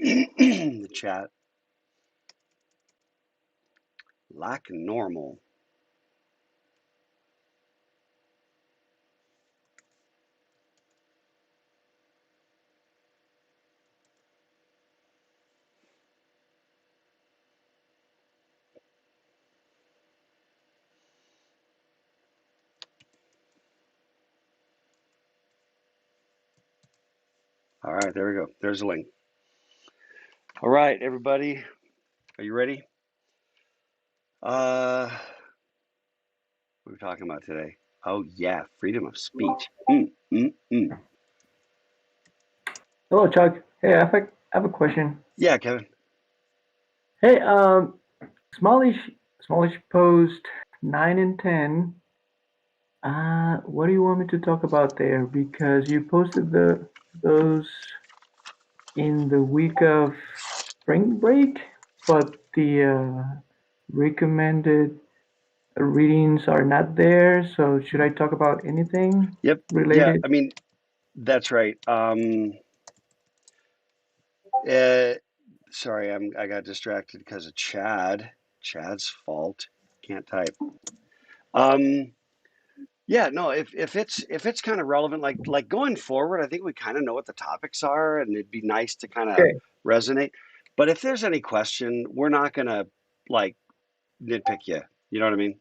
The chat. Lack normal. All right, there we go. There's a link. All right, everybody, are you ready? What are we talking about today? Oh yeah, freedom of speech. Mm. Hello, Chuck. Hey, I have a question. Yeah, Kevin. Hey, Smallish post 9 and 10. What do you want me to talk about there? Because you posted those in the week of spring break, but the recommended readings are not there. So should I talk about anything Yep. Yeah, related? I mean, that's right. Uh, Sorry, I got distracted because of Chad. Chad's fault. Can't type. Um, yeah, no, if it's kind of relevant, like going forward, I think we kind of know what the topics are, and it'd be nice to kind of Okay. resonate. But if there's any question, we're not gonna like nitpick you. You know what I mean?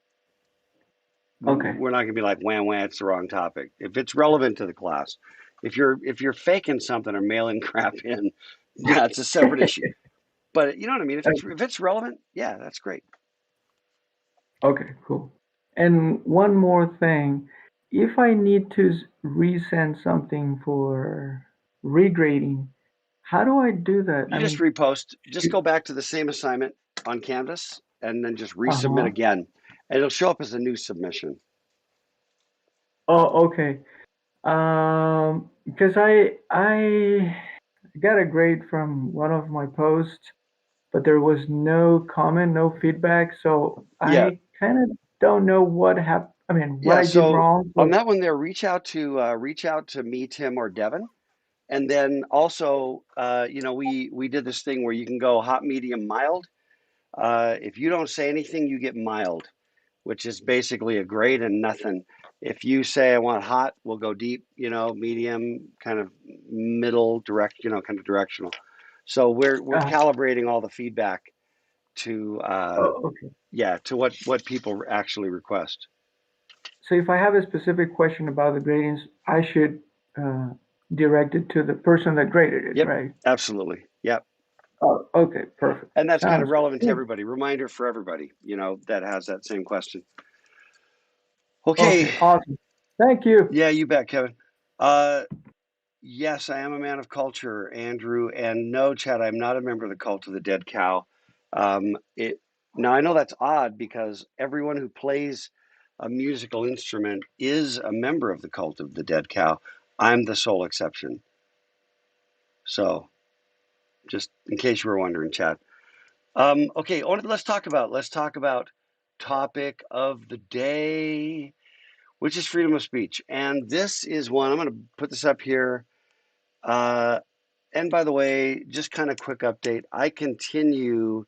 Okay. We're not gonna be like, wham wham, it's the wrong topic. If it's relevant to the class, if you're faking something or mailing crap in, that's a separate issue. But you know what I mean? If it's relevant, yeah, that's great. Okay, cool. And one more thing, if I need to resend something for regrading, how do I do that? You I just mean, repost, just shoot, go back to the same assignment on Canvas and then just resubmit uh-huh. again. And it'll show up as a new submission. Oh, okay. Because I got a grade from one of my posts, but there was no comment, no feedback, so Yeah, I kind of don't know what happened. I mean, what yeah. I did So wrong. on So, that one there, reach out to me, Tim, or Devin. And then also, we did this thing where you can go hot, medium, mild. If you don't say anything, you get mild, which is basically a grade and nothing. If you say I want hot, we'll go deep, medium, kind of middle, direct, kind of directional. So we're uh, calibrating all the feedback to okay. to what people actually request. So if I have a specific question about the gradings, I should uh, direct it to the person that graded it, Yep, right? absolutely. Yep. Oh, okay, perfect. And that's kind of Sounds relevant to good. everybody. Reminder for everybody, that has that same question. Okay. Okay, awesome. Thank you. Yeah, you bet, Kevin. Uh, yes, I am a man of culture, Andrew. And no, Chad, I'm not a member of the cult of the dead cow. It Now I know that's odd because everyone who plays a musical instrument is a member of the cult of the dead cow. I'm the sole exception. So, just in case you were wondering, Chad. Okay, let's talk about topic of the day, which is freedom of speech. And this is one, I'm going to put this up here. Uh, and by the way, just kind of quick update. I continue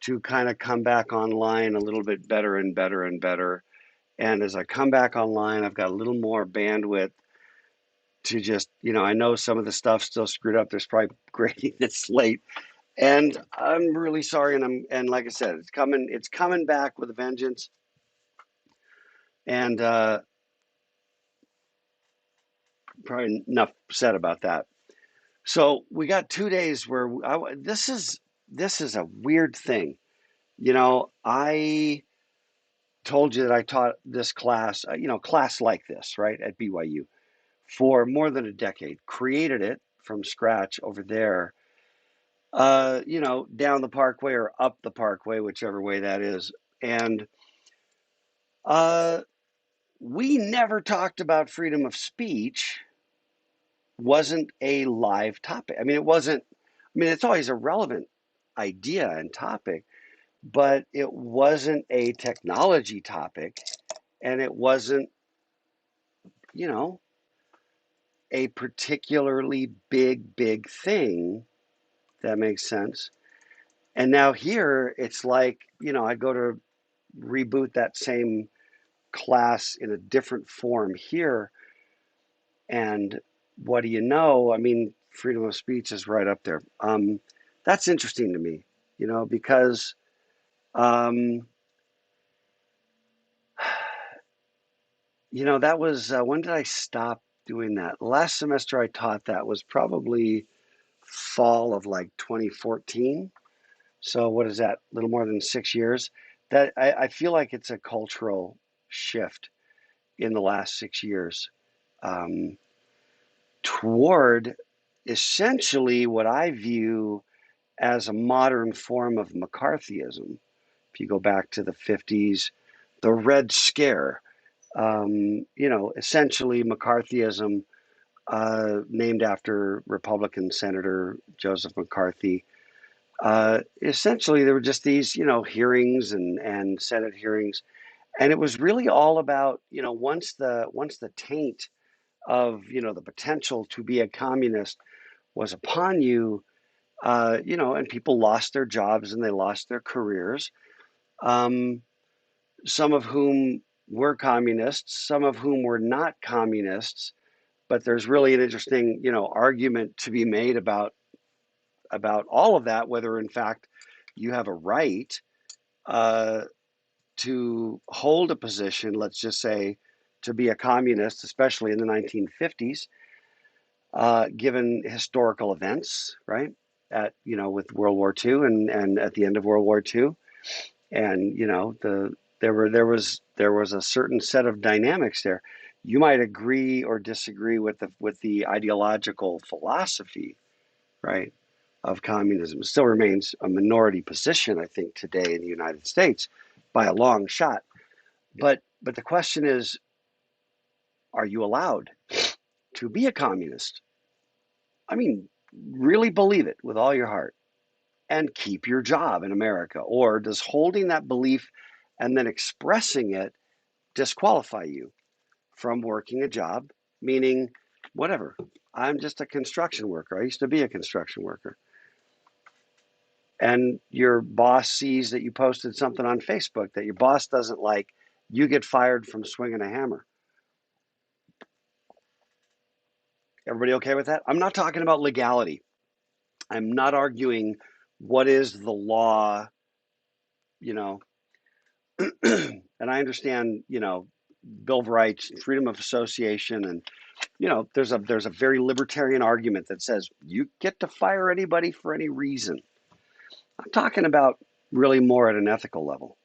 to kind of come back online a little bit better and better and better. And as I come back online, I've got a little more bandwidth to just, I know some of the stuff's still screwed up. There's probably grading that's late. And I'm really sorry. And like I said, it's coming back with a vengeance. And probably enough said about that. So we got 2 days where this is a weird thing. I told you that I taught this class, class like this, right, at BYU for more than a decade. Created it from scratch over there, down the parkway or up the parkway, whichever way that is. And uh, we never talked about freedom of speech. Wasn't a live topic. I mean, it wasn't. I mean, it's always a relevant idea and topic, but it wasn't a technology topic, and it wasn't, you know, a particularly big thing That makes sense. And now here, it's like, I go to reboot that same class in a different form here. And what do you know? I mean, freedom of speech is right up there. That's interesting to me, because, um, that was when did I stop doing that? Last semester I taught that was probably fall of like 2014. So what is that? A little more than 6 years. That I feel like it's a cultural shift in the last 6 years, um, toward essentially what I view as a modern form of McCarthyism. If you go back to the 50s, the Red Scare, essentially McCarthyism, named after Republican Senator Joseph McCarthy. Essentially, there were just these, hearings and Senate hearings, and it was really all about, once the taint of, the potential to be a communist was upon you, and people lost their jobs and they lost their careers. Um, some of whom were communists, some of whom were not communists. But there's really an interesting, argument to be made about all of that, whether in fact you have a right uh, to hold a position, let's just say, to be a communist, especially in the 1950s, given historical events, right? With World War II and at the end of World War II, and there was a certain set of dynamics there. You might agree or disagree with the ideological philosophy, right, of communism. It still remains a minority position, I think, today in the United States by a long shot. But the question is, are you allowed to be a communist? I mean, really believe it with all your heart and keep your job in America? Or does holding that belief and then expressing it disqualify you from working a job? Meaning, whatever, I'm just a construction worker. I used to be a construction worker. And your boss sees that you posted something on Facebook that your boss doesn't like, you get fired from swinging a hammer. Everybody okay with that? I'm not talking about legality. I'm not arguing what is the law, you know, and I understand, Bill of Rights, freedom of association, and there's a very libertarian argument that says you get to fire anybody for any reason. I'm talking about really more at an ethical level.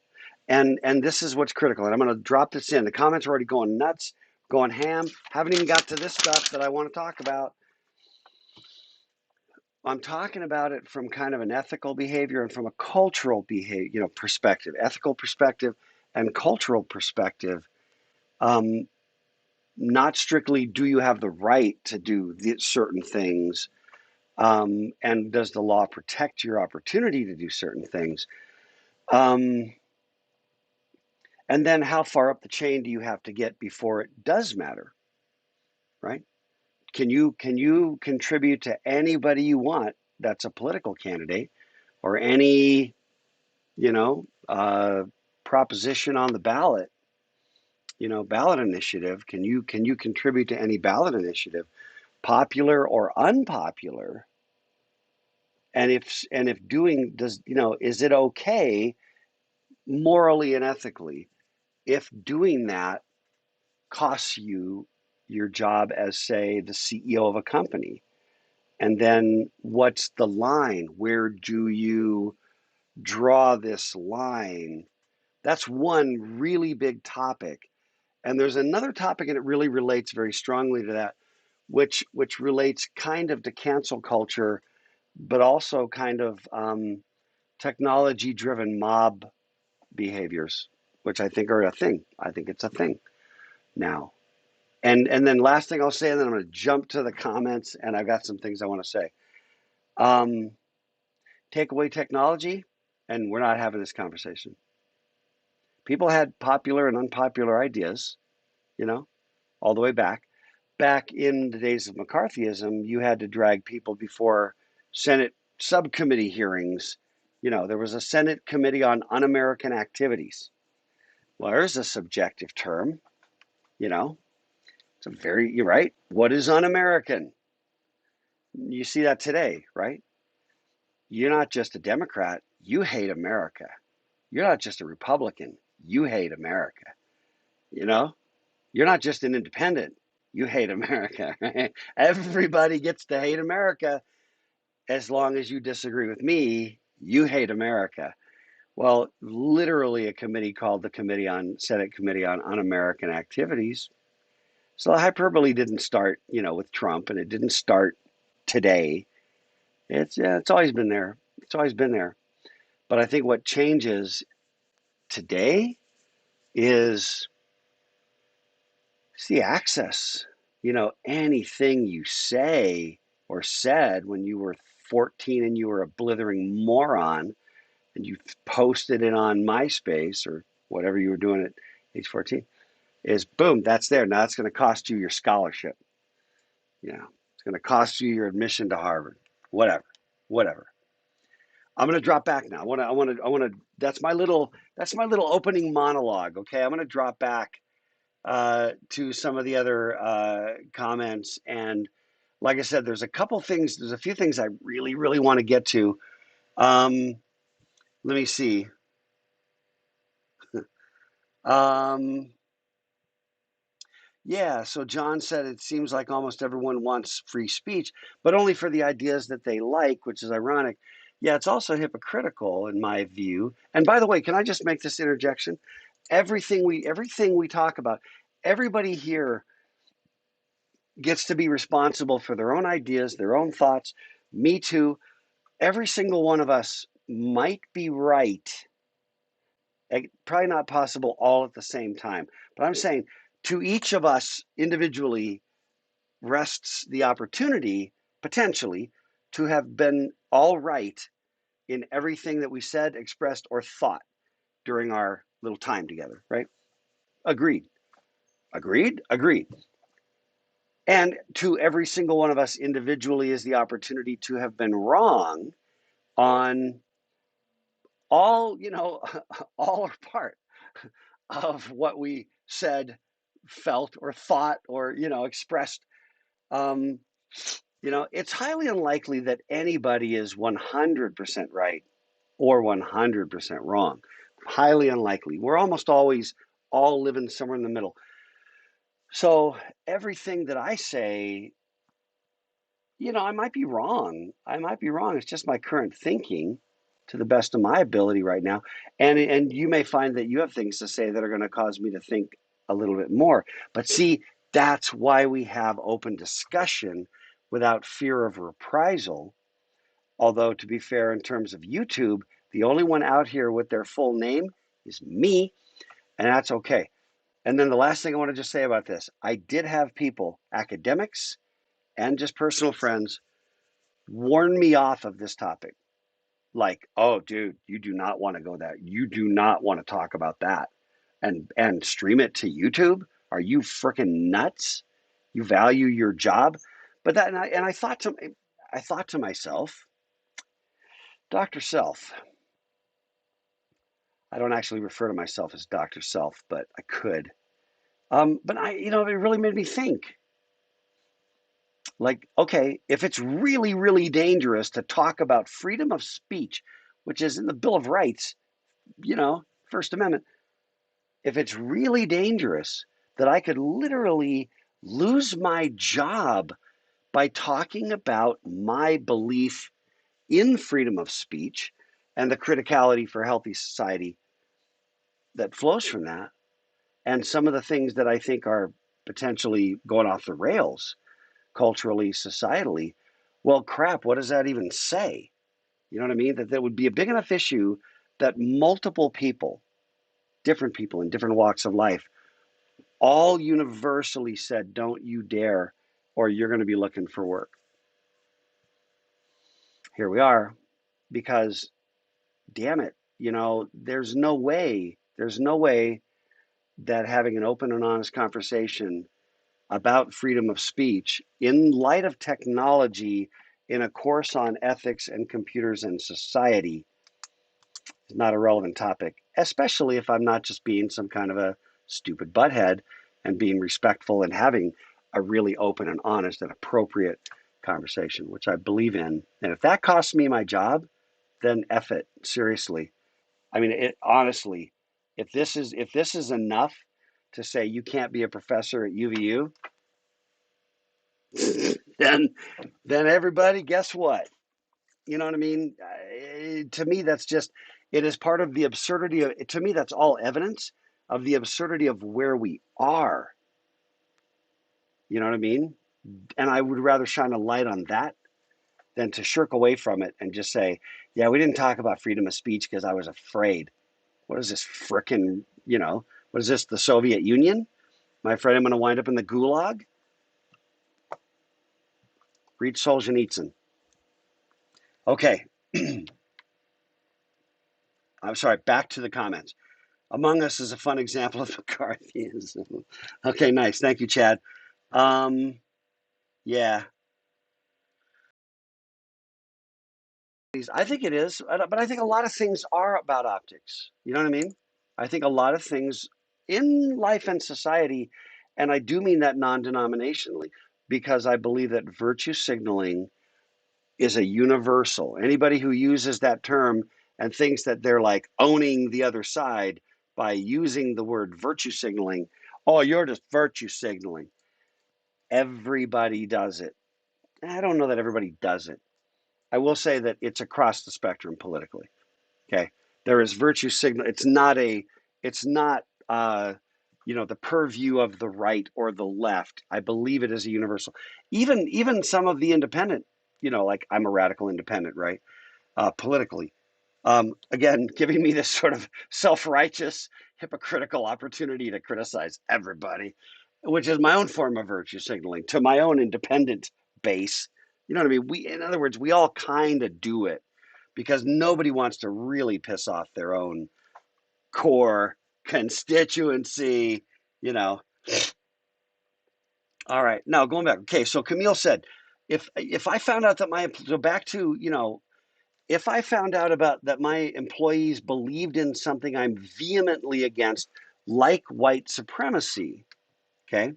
And this is what's critical. And I'm going to drop this in. The comments are already going nuts, going ham. Haven't even got to this stuff that I want to talk about. I'm talking about it from kind of an ethical behavior and from a cultural behavior, perspective, ethical perspective and cultural perspective. Um, Not strictly do you have the right to do certain things, and does the law protect your opportunity to do certain things? Um, and then how far up the chain do you have to get before it does matter, right? Can you contribute to anybody you want that's a political candidate or any you know uh, proposition on the ballot, ballot initiative? Can you contribute to any ballot initiative, popular or unpopular? And if doing does is it okay morally and ethically if doing that costs you your job as, say, the CEO of a company? And then what's the line? Where do you draw this line? That's one really big topic. And there's another topic, and it really relates very strongly to that, which relates kind of to cancel culture, but also kind of technology-driven mob behaviors, which I think are a thing. I think it's a thing now. And then last thing I'll say, and then I'm going to jump to the comments, and I've got some things I want to say. Um, Take away technology, and we're not having this conversation. People had popular and unpopular ideas, you know, all the way back. Back in the days of McCarthyism, you had to drag people before Senate subcommittee hearings. There was a Senate Committee on Un-American Activities. Well, there's a subjective term, you know. You're right. What is un-American? You see that today, right? You're not just a Democrat, you hate America. You're not just a Republican, you hate America. You know, you're not just an independent, you hate America. Right? Everybody gets to hate America as long as you disagree with me, you hate America. Well, literally a committee called the Senate Committee on Un-American Activities. So the hyperbole didn't start, with Trump, and it didn't start today. It's always been there. It's always been there. But I think what changes today is the access. Anything you say or said when you were 14 and you were a blithering moron and you posted it on MySpace or whatever you were doing at age 14 is boom, that's there. Now it's going to cost you your scholarship. It's going to cost you your admission to Harvard. Whatever. Whatever. I'm going to drop back now. That's my little opening monologue. Okay. I'm going to drop back to some of the other comments. And like I said, there's a few things I really, really want to get to. Let me see. Um, yeah, so John said it seems like almost everyone wants free speech, but only for the ideas that they like, which is ironic. Yeah, it's also hypocritical in my view. And by the way, can I just make this interjection? Everything we talk about, everybody here gets to be responsible for their own ideas, their own thoughts. Me too. Every single one of us might be right. Probably not possible all at the same time. But I'm saying to each of us individually rests the opportunity, potentially, to have been all right in everything that we said, expressed, or thought during our little time together, right? Agreed. Agreed? Agreed. And to every single one of us individually is the opportunity to have been wrong on all, all or part of what we said, felt, or thought, or, expressed. Um, it's highly unlikely that anybody is 100% right or 100% wrong. Highly unlikely. We're almost always all living somewhere in the middle. So everything that I say, I might be wrong. I might be wrong. It's just my current thinking to the best of my ability right now. And you may find that you have things to say that are going to cause me to think a little bit more. But see, that's why we have open discussion without fear of reprisal. Although, to be fair, in terms of YouTube, the only one out here with their full name is me, and that's okay. And then the last thing I want to just say about this, I did have people, academics and just personal friends, warn me off of this topic. Like, oh, dude, you do not want to go there. You do not want to talk about that and stream it to YouTube. Are you freaking nuts? You value your job, but that and I thought to myself, Dr. Self. I don't actually refer to myself as Dr. Self, but I could. But it really made me think. Like, okay, if it's really, really dangerous to talk about freedom of speech, which is in the Bill of Rights, First Amendment, if it's really dangerous that I could literally lose my job by talking about my belief in freedom of speech and the criticality for a healthy society that flows from that, and some of the things that I think are potentially going off the rails culturally, societally, well, crap, what does that even say? You know what I mean? That would be a big enough issue that multiple people, different people in different walks of life, all universally said, don't you dare, or you're going to be looking for work. Here we are, because damn it, there's no way that having an open and honest conversation about freedom of speech in light of technology in a course on ethics and computers and society is not a relevant topic, especially if I'm not just being some kind of a stupid butthead and being respectful and having a really open and honest and appropriate conversation, which I believe in. And if that costs me my job, then F it. Seriously. I mean, honestly, if this is enough to say you can't be a professor at UVU, then everybody, guess what? You know what I mean? To me, that's just it is part of the absurdity of. To me, that's all evidence of the absurdity of where we are. You know what I mean? And I would rather shine a light on that than to shirk away from it and just say, "Yeah, we didn't talk about freedom of speech because I was afraid." What is this frickin'? What is this? The Soviet Union? My friend, I'm going to wind up in the gulag. Read Solzhenitsyn. Okay. I'm sorry. Back to the comments. Among Us is a fun example of McCarthyism. Okay, nice. Thank you, Chad. Um, yeah, I think it is, but I think a lot of things are about optics. You know what I mean? I think a lot of things in life and society, and I do mean that non-denominationally, because I believe that virtue signaling is a universal. Anybody who uses that term and thinks that they're like owning the other side by using the word virtue signaling, oh, you're just virtue signaling. Everybody does it. I don't know that everybody does it. I will say that it's across the spectrum politically. Okay, there is virtue signal. It's not the purview of the right or the left. I believe it is a universal. Even some of the independent, like I'm a radical independent, right? Politically. Again, giving me this sort of self-righteous, hypocritical opportunity to criticize everybody, which is my own form of virtue signaling to my own independent base. You know what I mean? In other words, we all kind of do it because nobody wants to really piss off their own core constituency. You know. All right. Now going back. Okay, so Camille said, if I found out that my so back to if I found out about that my employees believed in something I'm vehemently against, like white supremacy, okay,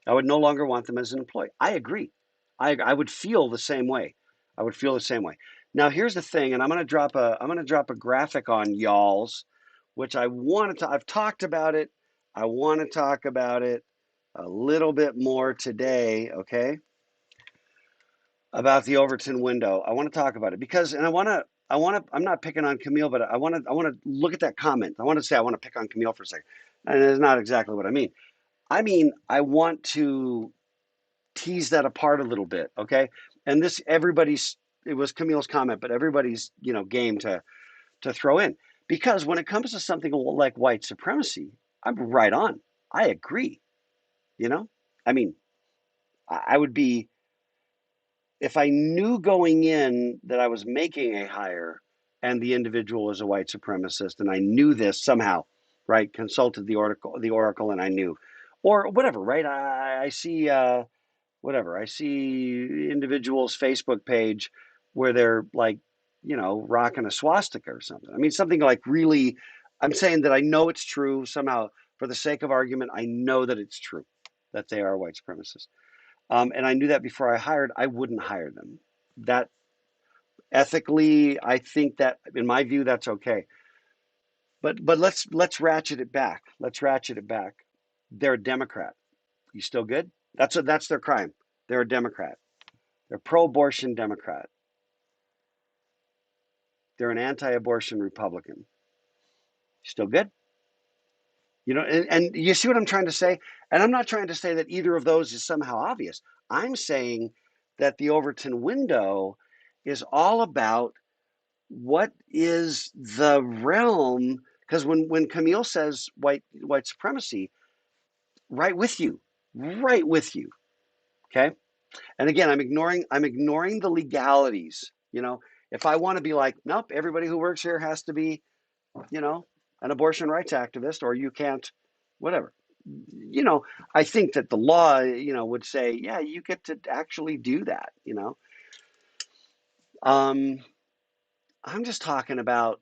I would no longer want them as an employee. I agree. I would feel the same way. I would feel the same way. Now here's the thing, and I'm gonna drop a graphic on y'all's, which I wanted to. I've talked about it. I want to talk about it a little bit more today. Okay, about the Overton window. I want to talk about it because, and I'm not picking on Camille, but I want to look at that comment. I want to say I want to pick on Camille for a second, and it's not exactly what I mean. I want to tease that apart a little bit, okay? And it was Camille's comment, but everybody's game to throw in because when it comes to something like white supremacy, I'm right on. I agree. You know, I mean, I would be if I knew going in that I was making a hire and the individual is a white supremacist and I knew this somehow, right? Consulted the oracle, and I knew, or whatever, right? I see whatever. I see individuals' Facebook page where they're like, rocking a swastika or something. I mean, something like really. I'm saying that I know it's true somehow. For the sake of argument, I know that it's true that they are white supremacists. And I knew that before I hired, I wouldn't hire them. That ethically, I think that in my view, that's okay. But let's ratchet it back. Let's ratchet it back. They're a Democrat. You still good? That's their crime. They're a Democrat. They're pro-abortion Democrat. They're an anti-abortion Republican. Still good? And you see what I'm trying to say? And I'm not trying to say that either of those is somehow obvious. I'm saying that the Overton window is all about what is the realm, because when Camille says white supremacy, right with you, right with you. Okay. And again, I'm ignoring the legalities. If I want to be like, nope, everybody who works here has to be, you know, an abortion rights activist, or you can't, whatever. You know, I think that the law, would say, yeah, you get to actually do that. Um, I'm just talking about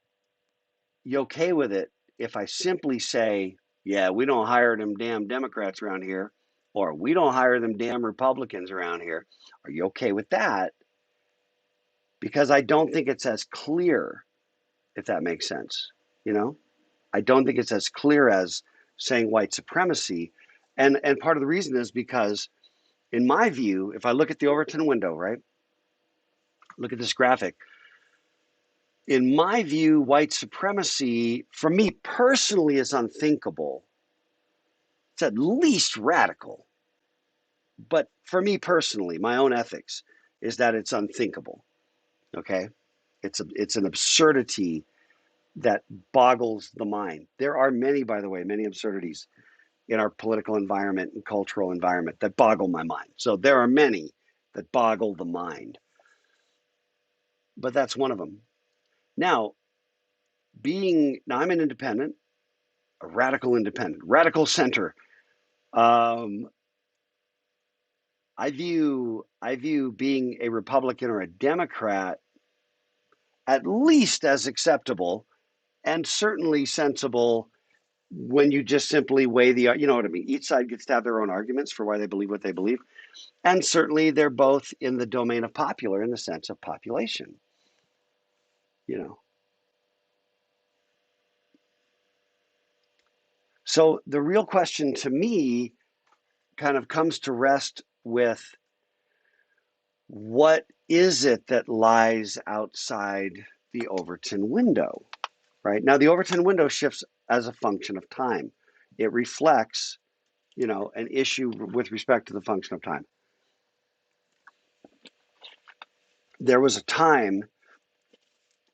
you okay with it if I simply say, yeah, we don't hire them damn Democrats around here, or we don't hire them damn Republicans around here. Are you okay with that? Because I don't think it's as clear, if that makes sense. You know, I don't think it's as clear as saying white supremacy. And part of the reason is because, in my view, if I look at the Overton window, right, look at this graphic, in my view, white supremacy, for me personally, is unthinkable. It's at least radical. But for me personally, my own ethics is that it's unthinkable. Okay. It's an absurdity that boggles the mind. There are many, by the way, many absurdities in our political environment and cultural environment that boggle my mind. So there are many that boggle the mind, but that's one of them. Now, now I'm an independent, a radical independent, radical center. Um, I view being a Republican or a Democrat at least as acceptable and certainly sensible when you just simply weigh you know what I mean? Each side gets to have their own arguments for why they believe what they believe. And certainly they're both in the domain of popular in the sense of population, you know. So the real question to me kind of comes to rest with what is it that lies outside the Overton window, right? Now, the Overton window shifts as a function of time. It reflects, an issue with respect to the function of time. There was a time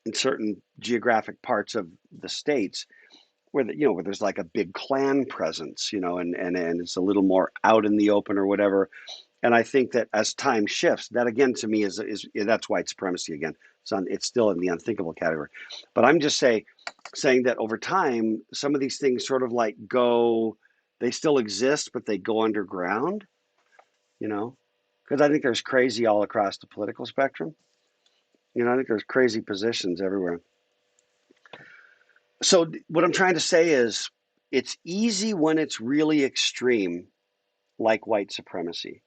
in certain geographic parts of the states where there's like a big Klan presence, and it's a little more out in the open or whatever. And I think that as time shifts, that again to me is that's white supremacy again. It's still in the unthinkable category. But I'm just saying that over time, some of these things sort of like they still exist, but they go underground, you know, because I think there's crazy all across the political spectrum. I think there's crazy positions everywhere. So what I'm trying to say is it's easy when it's really extreme, like white supremacy.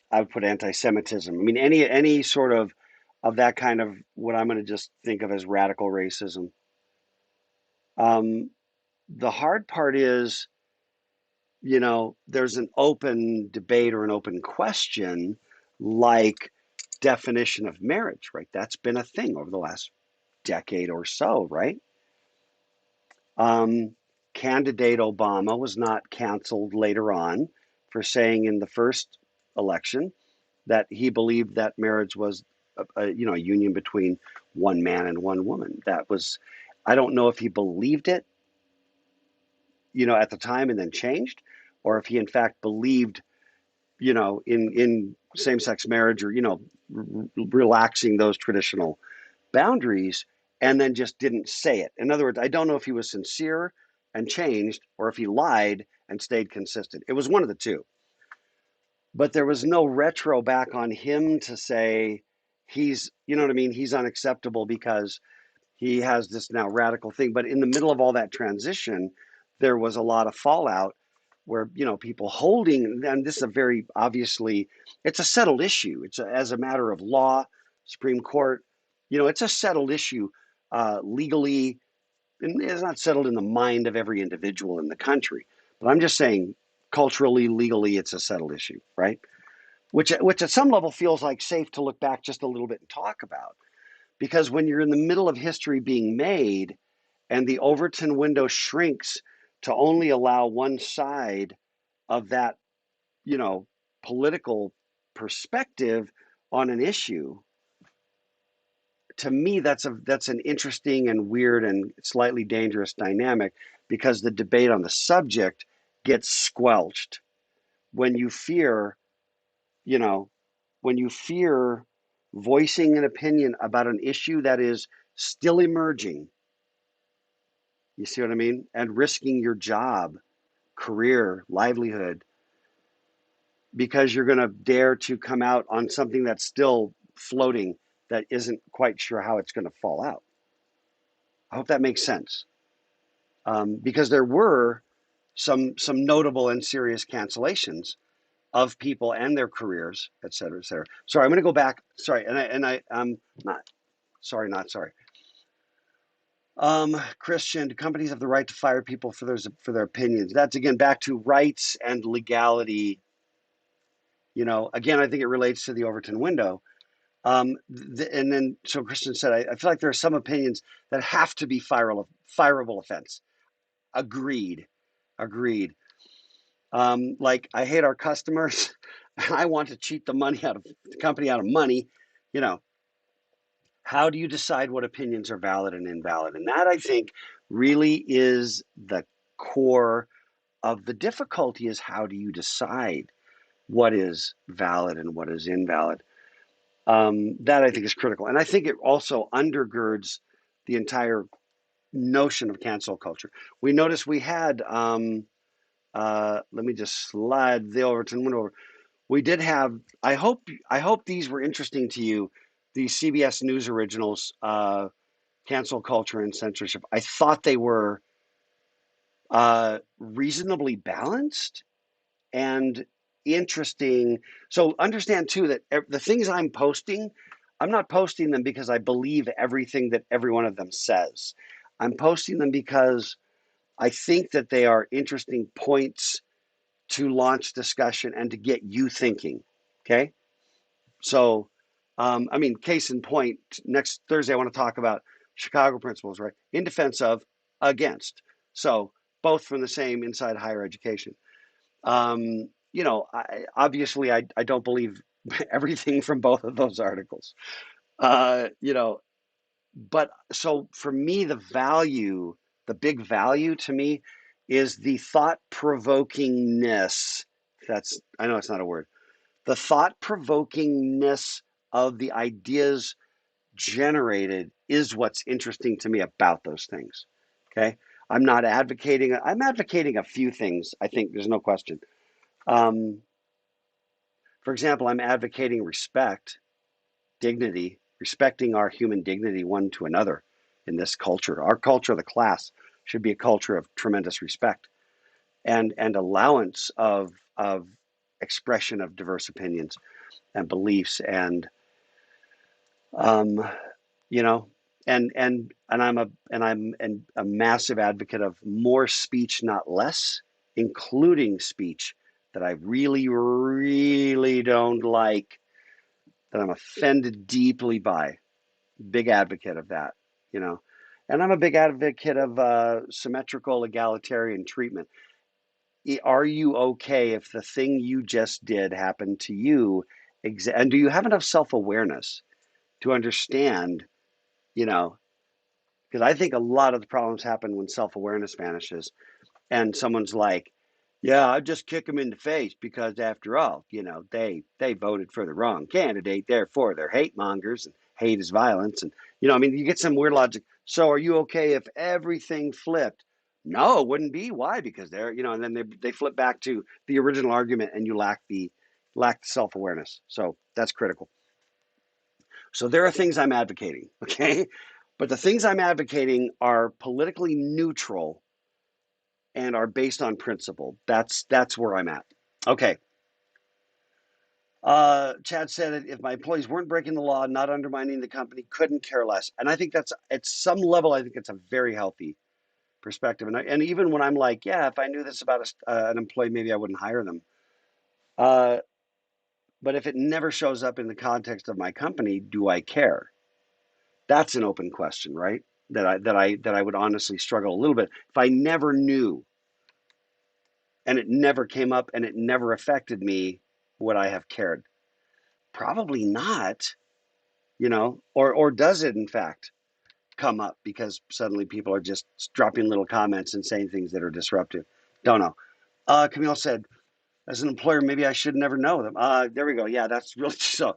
I would put anti-Semitism. I mean, any sort of that kind of what I'm going to just think of as radical racism. Um, the hard part is, there's an open debate or an open question, like definition of marriage, right? That's been a thing over the last decade or so, right? Um, Candidate Obama was not canceled later on for saying in the first election that he believed that marriage was a union between one man and one woman. I don't know if he believed it, at the time and then changed, or if he in fact believed, in same-sex marriage or relaxing those traditional boundaries and then just didn't say it. In other words, I don't know if he was sincere and changed or if he lied and stayed consistent. It was one of the two. But there was no retro back on him to say you know what I mean? He's unacceptable because he has this now radical thing. But in the middle of all that transition, there was a lot of fallout where, people holding, and this is a very obviously, it's a settled issue. As a matter of law, Supreme Court, it's a settled issue legally. And it's not settled in the mind of every individual in the country. But I'm just saying, culturally, legally, it's a settled issue, right? Which at some level feels like safe to look back just a little bit and talk about. Because when you're in the middle of history being made and the Overton window shrinks to only allow one side of that, you know, political perspective on an issue, to me that's an interesting and weird and slightly dangerous dynamic because the debate on the subject gets squelched when you fear, you know, when you fear voicing an opinion about an issue that is still emerging. You see what I mean? And risking your job, career, livelihood, because you're going to dare to come out on something that's still floating, that isn't quite sure how it's going to fall out. I hope that makes sense. Because there were some notable and serious cancellations of people and their careers, et cetera, et cetera. Sorry, I'm going to go back. Sorry, I'm not sorry, not sorry. Christian, do companies have the right to fire people for their opinions? That's again back to rights and legality. Again, I think it relates to the Overton window. And then, so Christian said, I feel like there are some opinions that have to be fireable offense. Agreed. Agreed. Like, I hate our customers. I want to cheat the company out of money. You know, how do you decide what opinions are valid and invalid? And that, I think, really is the core of the difficulty, is how do you decide what is valid and what is invalid? That I think is critical. And I think it also undergirds the entire notion of cancel culture. We noticed we had, let me just slide the Overton one over. We did have, I hope these were interesting to you, the CBS News originals, cancel culture and censorship. I thought they were reasonably balanced and interesting. So understand too that the things I'm posting, I'm not posting them because I believe everything that every one of them says. I'm posting them because I think that they are interesting points to launch discussion and to get you thinking. Okay. So, I mean, case in point, next Thursday, I want to talk about Chicago principles, right? In defense of, against. So, both from the same inside higher education. Obviously, I don't believe everything from both of those articles. Uh, you know, but so for me, the big value to me is the thought provokingness. I know it's not a word. The thought provokingness of the ideas generated is what's interesting to me about those things. Okay. I'm advocating a few things. I think there's no question. Um, For example, I'm advocating respect, dignity, respecting our human dignity one to another in this culture. Our culture of the class should be a culture of tremendous respect and allowance of expression of diverse opinions and beliefs um, you know and I'm a massive advocate of more speech, not less, including speech that I really really don't like, that I'm offended deeply by. Big advocate of that, you know. And I'm a big advocate of symmetrical egalitarian treatment. Are you okay if the thing you just did happened to you? And do you have enough self awareness to understand, you know, because I think a lot of the problems happen when self awareness vanishes and someone's like, "Yeah, I just kick them in the face because, after all, they voted for the wrong candidate. Therefore, they're hate mongers, and hate is violence." And I mean, you get some weird logic. So, are you okay if everything flipped? No, it wouldn't be. Why? Because and then they flip back to the original argument, and you lack self awareness. So that's critical. So there are things I'm advocating, okay, but the things I'm advocating are politically neutral and are based on principle. That's where I'm at. Okay. Chad said, if my employees weren't breaking the law, not undermining the company, couldn't care less. And I think that's, at some level, I think it's a very healthy perspective. And even when I'm like, yeah, if I knew this about an employee, maybe I wouldn't hire them. Uh, but if it never shows up in the context of my company, do I care? That's an open question, right? That I would honestly struggle a little bit if I never knew and it never came up and it never affected me. Would I have cared? Probably not, or does it in fact come up because suddenly people are just dropping little comments and saying things that are disruptive? Don't know. Camille said, as an employer, maybe I should never know them. There we go. Yeah, that's really so.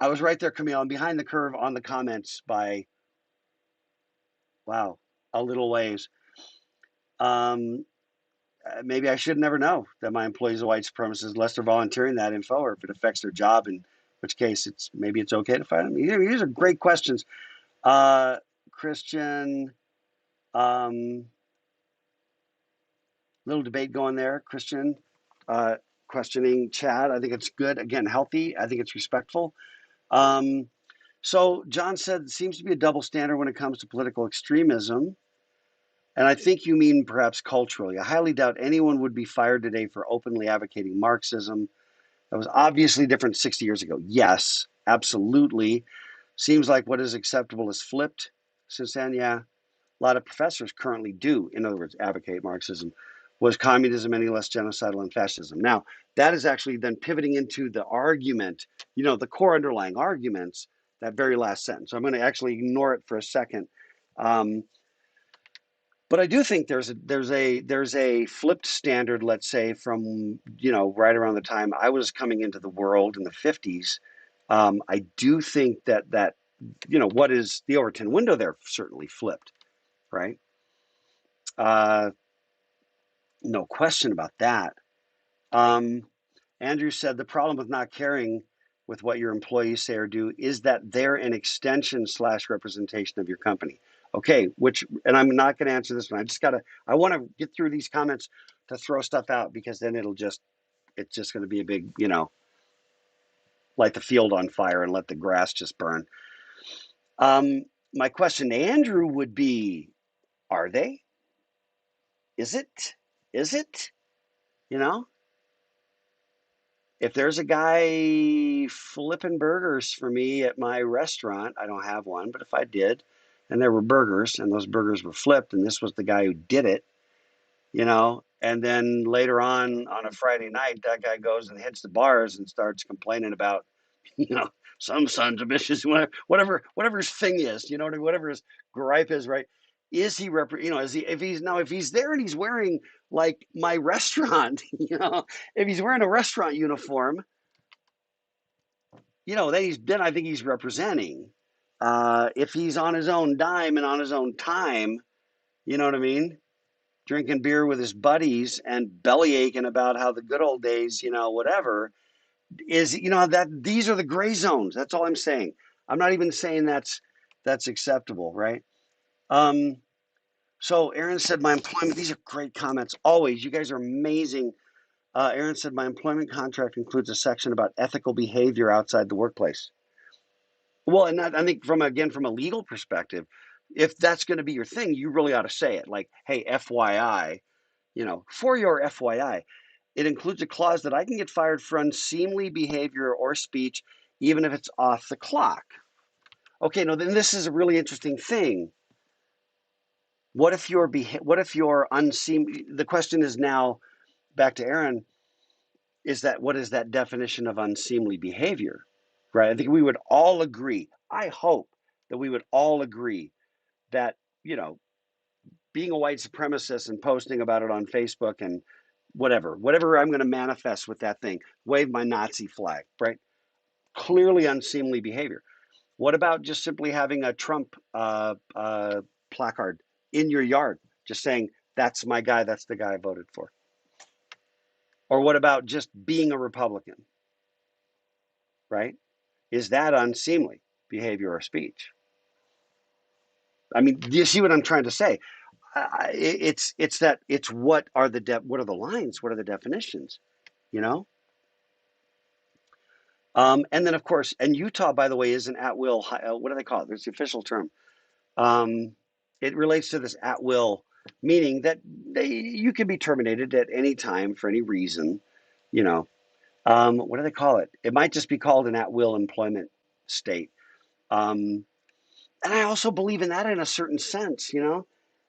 I was right there, Camille. I'm behind the curve on the comments by, wow, a little ways. Um, maybe I should never know that my employee's a white supremacist unless they're volunteering that info, or if it affects their job, in which case maybe it's okay to fire them. These are great questions. Christian, um, little debate going there. Christian, uh, questioning Chad. I think it's good. Again, healthy. I think it's respectful. Um, so John said, seems to be a double standard when it comes to political extremism. And I think you mean perhaps culturally. I highly doubt anyone would be fired today for openly advocating Marxism. That was obviously different 60 years ago. Yes, absolutely. Seems like what is acceptable is flipped since then. Yeah, a lot of professors currently do, in other words, advocate Marxism. Was communism any less genocidal than fascism? Now, that is actually then pivoting into the argument, the core underlying arguments, that very last sentence. So I'm going to actually ignore it for a second. Um, but I do think there's a flipped standard, let's say, from right around the time I was coming into the world in the 50s. I do think that what is the Overton window there certainly flipped, right? Uh, no question about that. Um, Andrew said the problem with not caring with what your employees say or do is that they're an extension slash representation of your company. Okay, and I'm not going to answer this one. I want to get through these comments to throw stuff out, because then it's just going to be a big, light the field on fire and let the grass just burn. My question to Andrew would be, are they? Is it? Is it? You know, if there's a guy flipping burgers for me at my restaurant, I don't have one, but if I did, and there were burgers and those burgers were flipped, and this was the guy who did it, and then later on a Friday night, that guy goes and hits the bars and starts complaining about, you know, some sons of bitches, whatever his thing is, whatever his gripe is, right? Is he is he if he's there and he's wearing like my restaurant, if he's wearing a restaurant uniform, then I think he's representing. If he's on his own dime and on his own time, you know what I mean? Drinking beer with his buddies and belly aching about how the good old days, whatever, is, that these are the gray zones. That's all I'm saying. I'm not even saying that's acceptable, right? Um, so Aaron said my employment, these are great comments. Always, you guys are amazing. Aaron said my employment contract includes a section about ethical behavior outside the workplace. Well, and I think from a legal perspective, if that's going to be your thing, you really ought to say it. Like, hey, FYI, for your FYI, it includes a clause that I can get fired for unseemly behavior or speech, even if it's off the clock. Okay, no, then this is a really interesting thing. What if you're unseemly? The question is now back to Aaron: what is that definition of unseemly behavior? Right? I think we would all agree. I hope that we would all agree that, being a white supremacist and posting about it on Facebook and whatever I'm going to manifest with that thing, wave my Nazi flag, right? Clearly unseemly behavior. What about just simply having a Trump placard in your yard, just saying, that's my guy, that's the guy I voted for? Or what about just being a Republican, right? Is that unseemly behavior or speech? I mean, do you see what I'm trying to say? It's what are the lines? What are the definitions? You know. And then of course, and Utah, by the way, is an at will. What do they call it? There's the official term. Um, it relates to this at will, meaning that you can be terminated at any time for any reason. You know. What do they call it? It might just be called an at will employment state. Um, and I also believe in that in a certain sense.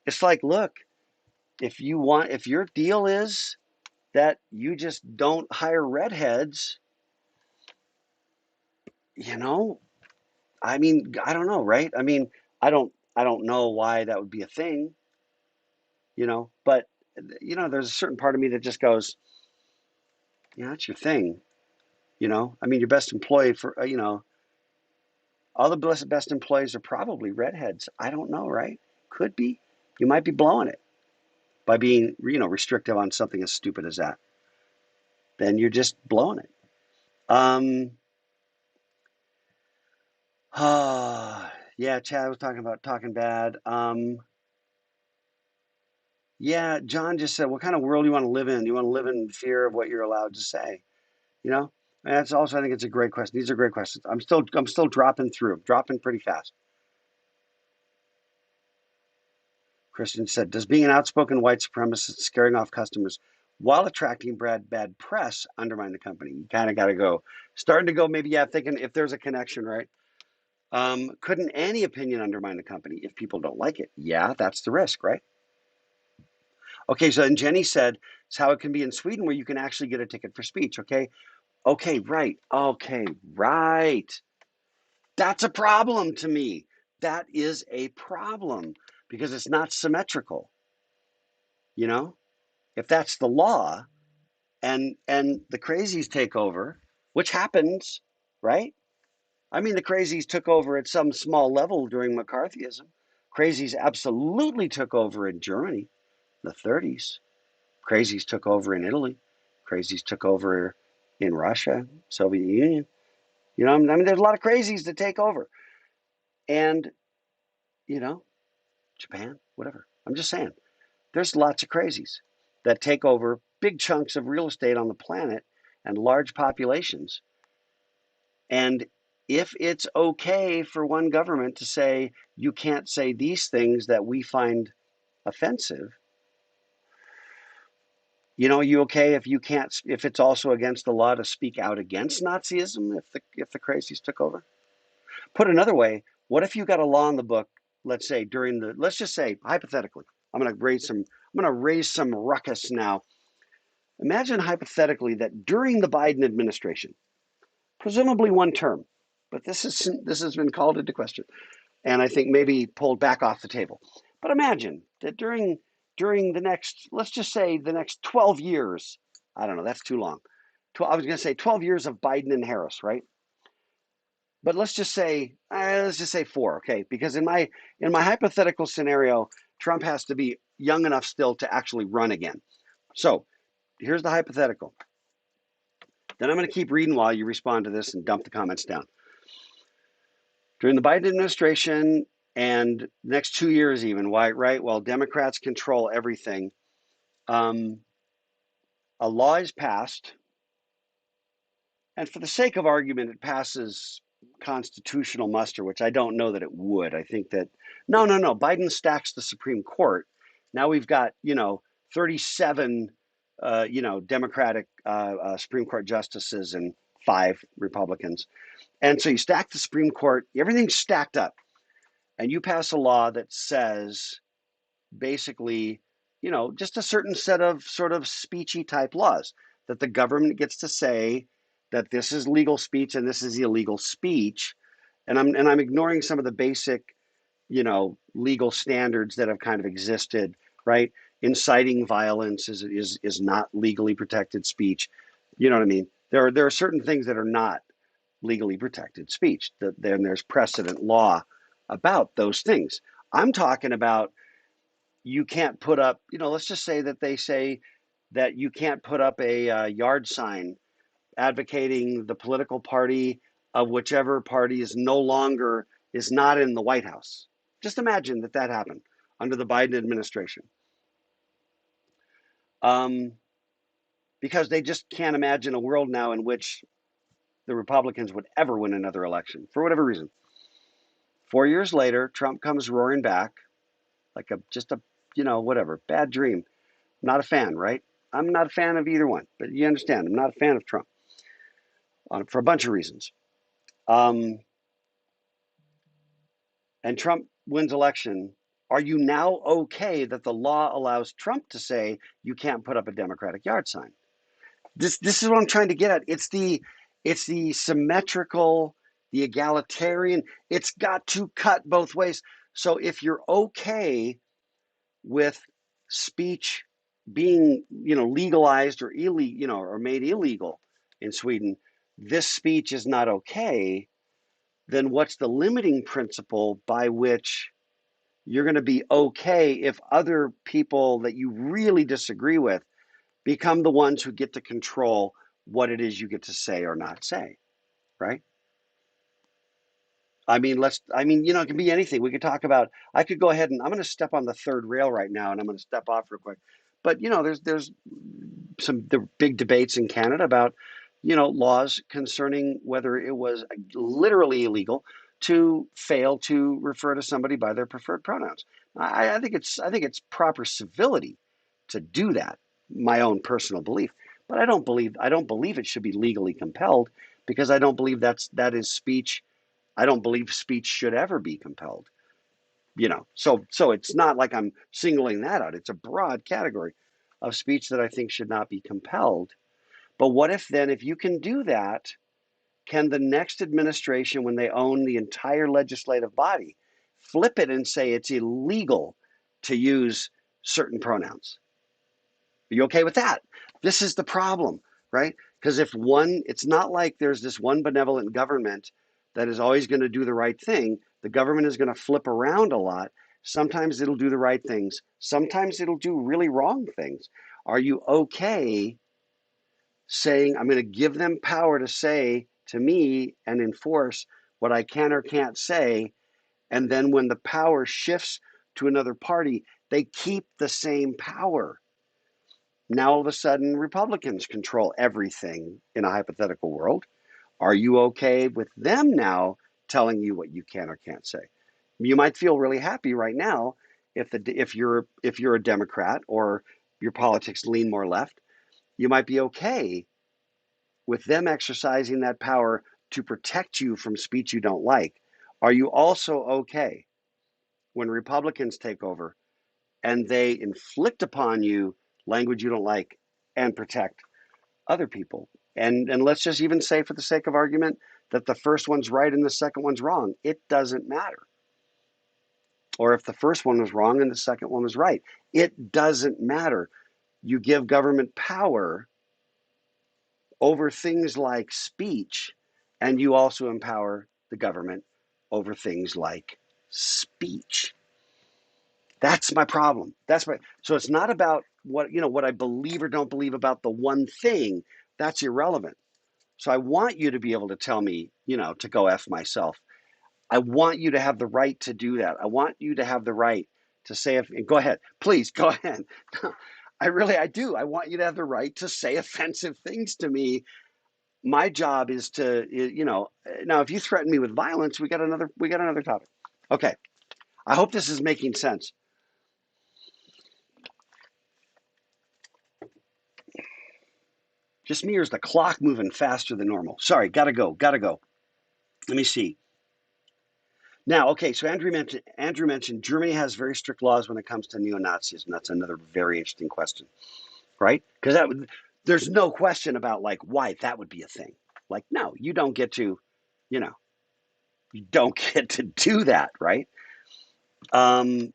It's like, look, if your deal is that you just don't hire redheads, you know, I mean, I don't know, right? I mean, I don't know why that would be a thing, but there's a certain part of me that just goes, that's your thing, I mean, your best employee all the best employees are probably redheads. I don't know, right? Could be. You might be blowing it. by being, restrictive on something as stupid as that, then you're just blowing it. Um, yeah, Chad was talking about talking bad. Yeah, John just said, what kind of world do you want to live in? Do you want to live in fear of what you're allowed to say? You know, and that's also, I think it's a great question. These are great questions. I'm still dropping through, dropping pretty fast. Christian said, does being an outspoken white supremacist scaring off customers while attracting bad press undermine the company? You kind of got to go, starting to go, maybe, yeah, thinking if there's a connection, right? Couldn't any opinion undermine the company if people don't like it? Yeah, that's the risk, right? Okay, so and Jenny said, it's how it can be in Sweden where you can actually get a ticket for speech. Okay, okay, right. Okay, right. That's a problem to me. That is a problem because it's not symmetrical. You know, if that's the law and the crazies take over, which happens, right? I mean, the crazies took over at some small level during McCarthyism. Crazies absolutely took over in Germany in the 30s. Crazies took over in Italy. Crazies took over in Russia, Soviet Union. I mean, there's a lot of crazies that take over. And, you know, Japan, whatever. I'm just saying, there's lots of crazies that take over big chunks of real estate on the planet and large populations. And if it's okay for one government to say, you can't say these things that we find offensive, you okay if you can't, if it's also against the law to speak out against Nazism if the crazies took over? Put another way, what if you got a law in the book, let's just say hypothetically, I'm going to raise some ruckus now. Imagine hypothetically that during the Biden administration, presumably one term, but this has been called into question, and I think maybe pulled back off the table. But imagine that during the next, let's just say the next 12 years, I don't know, that's too long. I was going to say 12 years of Biden and Harris, right? But let's just say 4, okay? Because in my hypothetical scenario, Trump has to be young enough still to actually run again. So here's the hypothetical. Then I'm going to keep reading while you respond to this and dump the comments down. During the Biden administration and the next 2 years, even, why, right? While Democrats control everything, a law is passed, and for the sake of argument, it passes constitutional muster, which I don't know that it would. I think that no, no, no. Biden stacks the Supreme Court. Now we've got 37 Democratic Supreme Court justices and 5 Republicans, and so you stack the Supreme Court. Everything's stacked up, and you pass a law that says basically, just a certain set of sort of speechy type laws that the government gets to say that this is legal speech and this is illegal speech. And I'm ignoring some of the basic, legal standards that have kind of existed, right? Inciting violence is not legally protected speech. You know what I mean? There are certain things that are not legally protected speech. Then there's precedent law about those things. I'm talking about you can't put up, let's just say that they say that you can't put up a yard sign advocating the political party of whichever party is not in the White House. Just imagine that happened under the Biden administration. Um, because they just can't imagine a world now in which the Republicans would ever win another election for whatever reason. 4 years later, Trump comes roaring back like whatever, bad dream. Not a fan, right? I'm not a fan of either one, but you understand, I'm not a fan of Trump for a bunch of reasons. Um, and Trump wins election. Are you now okay that the law allows Trump to say you can't put up a Democratic yard sign? This is what I'm trying to get at. It's the symmetrical, the egalitarian. It's got to cut both ways. So if you're okay with speech being legalized or illegal, or made illegal in Sweden, this speech is not okay, then what's the limiting principle by which you're going to be okay if other people that you really disagree with become the ones who get to control what it is you get to say or not say, right? It can be anything. We could talk about, I could go ahead and I'm going to step on the third rail right now and I'm going to step off real quick. But, there's the big debates in Canada about, laws concerning whether it was literally illegal to fail to refer to somebody by their preferred pronouns. I think it's proper civility to do that. My own personal belief, but I don't believe it should be legally compelled because I don't believe that is speech. I don't believe speech should ever be compelled. So it's not like I'm singling that out. It's a broad category of speech that I think should not be compelled. But what if then, if you can do that, can the next administration, when they own the entire legislative body, flip it and say it's illegal to use certain pronouns? Are you okay with that? This is the problem, right? Because it's not like there's this one benevolent government that is always going to do the right thing. The government is going to flip around a lot. Sometimes it'll do the right things. Sometimes it'll do really wrong things. Are you okay saying, I'm going to give them power to say to me and enforce what I can or can't say? And then when the power shifts to another party, they keep the same power. Now all of a sudden, Republicans control everything in a hypothetical world. Are you okay with them now telling you what you can or can't say? You might feel really happy right now if you're a Democrat or your politics lean more left. You might be okay with them exercising that power to protect you from speech you don't like. Are you also okay when Republicans take over and they inflict upon you language you don't like and protect other people? And let's just even say, for the sake of argument, that the first one's right and the second one's wrong. It doesn't matter. Or if the first one was wrong and the second one was right, it doesn't matter. You give government power over things like speech, and you also empower the government over things like speech. That's my problem. So it's not about what I believe or don't believe about the one thing. That's irrelevant. So I want you to be able to tell me, to go F myself. I want you to have the right to do that. I want you to have the right to say, go ahead, please go ahead. I do. I want you to have the right to say offensive things to me. My job is to, now if you threaten me with violence, we got another topic. Okay. I hope this is making sense. Just me, or is the clock moving faster than normal? Sorry, gotta go. Let me see. Now, okay, so Andrew mentioned Germany has very strict laws when it comes to neo-Nazism. That's another very interesting question, right? Because there's no question about like why that would be a thing. Like, no, you know, you don't get to do that, right? Um,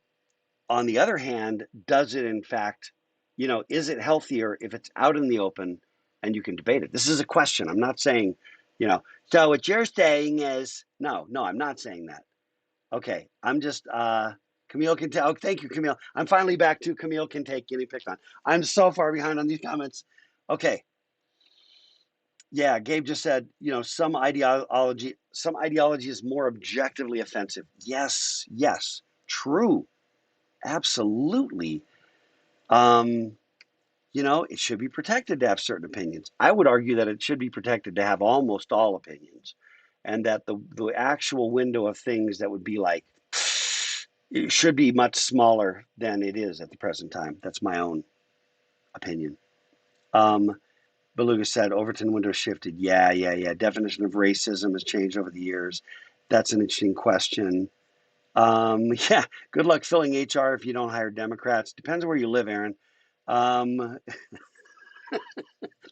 on the other hand, does it in fact, is it healthier if it's out in the open and you can debate it? This is a question. I'm not saying, you know, so what you're saying is no, I'm not saying that. Okay, I'm just Camille can take. Oh, thank you, Camille. I'm finally back to Camille can take guinea picked on. I'm so far behind on these comments. Okay, yeah, Gabe just said, some ideology is more objectively offensive. Yes, true, absolutely. Um, it should be protected to have certain opinions. I would argue that it should be protected to have almost all opinions, and that the actual window of things that would be like it should be much smaller than it is at the present time. That's my own opinion. Um, Beluga said Overton window shifted. Yeah. Definition of racism has changed over the years. That's an interesting question. Yeah, good luck filling HR if you don't hire Democrats. Depends where you live, Aaron. Um,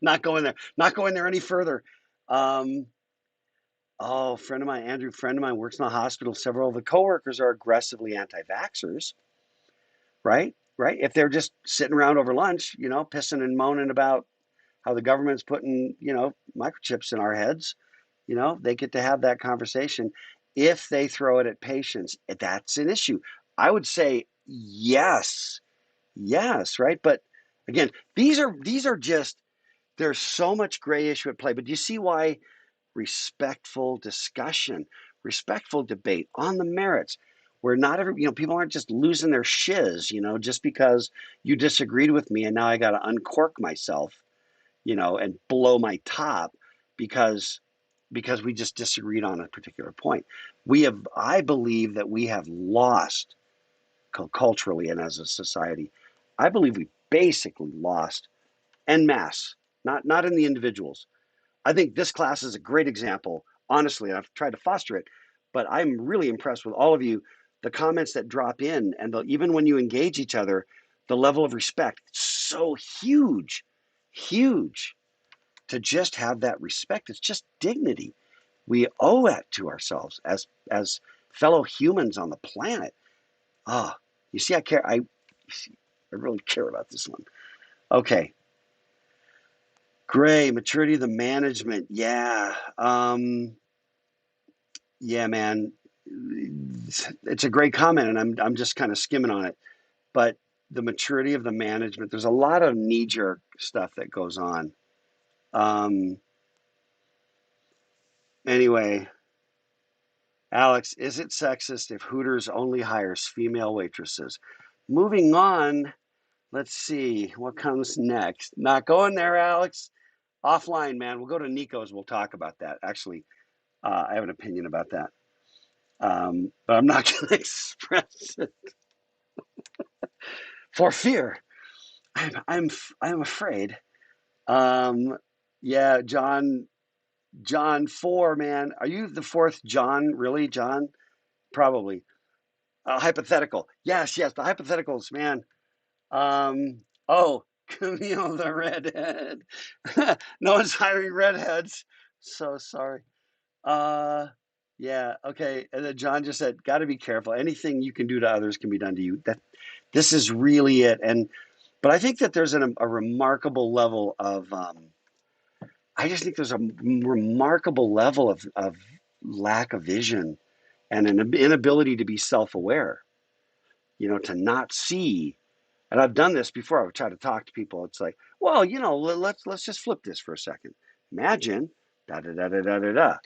not going there. Not going there any further. Um, oh, friend of mine works in a hospital. Several of the coworkers are aggressively anti-vaxxers. Right? Right? If they're just sitting around over lunch, pissing and moaning about how the government's putting, microchips in our heads, they get to have that conversation. If they throw it at patients, that's an issue. I would say yes, yes, right. But again, these are just there's so much gray issue at play. But do you see why respectful discussion, respectful debate on the merits? Where not every, people aren't just losing their shiz, just because you disagreed with me and now I got to uncork myself, and blow my top because we just disagreed on a particular point. I believe that we have lost culturally and as a society. I believe we basically lost en masse, not in the individuals. I think this class is a great example, honestly, and I've tried to foster it, but I'm really impressed with all of you, the comments that drop in, and even when you engage each other, the level of respect, it's so huge, huge to just have that respect. It's just dignity. We owe that to ourselves as fellow humans on the planet. Ah, oh, you see, I care. I really care about this one. Okay, Gray, maturity of the management. Yeah, yeah, man. It's a great comment, and I'm just kind of skimming on it. But the maturity of the management. There's a lot of knee jerk stuff that goes on. Um, anyway, Alex, is it sexist if Hooters only hires female waitresses? Moving on, let's see what comes next. Not going there, Alex. Offline, man. We'll go to Nico's. We'll talk about that. Actually, I have an opinion about that, but I'm not going to express it for fear. I'm afraid. Um, yeah, John 4, man. Are you the fourth John? Really, John? Probably. Hypothetical. Yes, the hypotheticals, man. Oh, Camille the redhead. No one's hiring redheads. So sorry. Uh, yeah, okay. And then John just said, got to be careful. Anything you can do to others can be done to you. This is really it. But I think that there's a remarkable level of, I just think there's a remarkable level of lack of vision and an inability to be self-aware, to not see. And I've done this before. I would try to talk to people. It's like, well, let's just flip this for a second. Imagine da da da da da da da.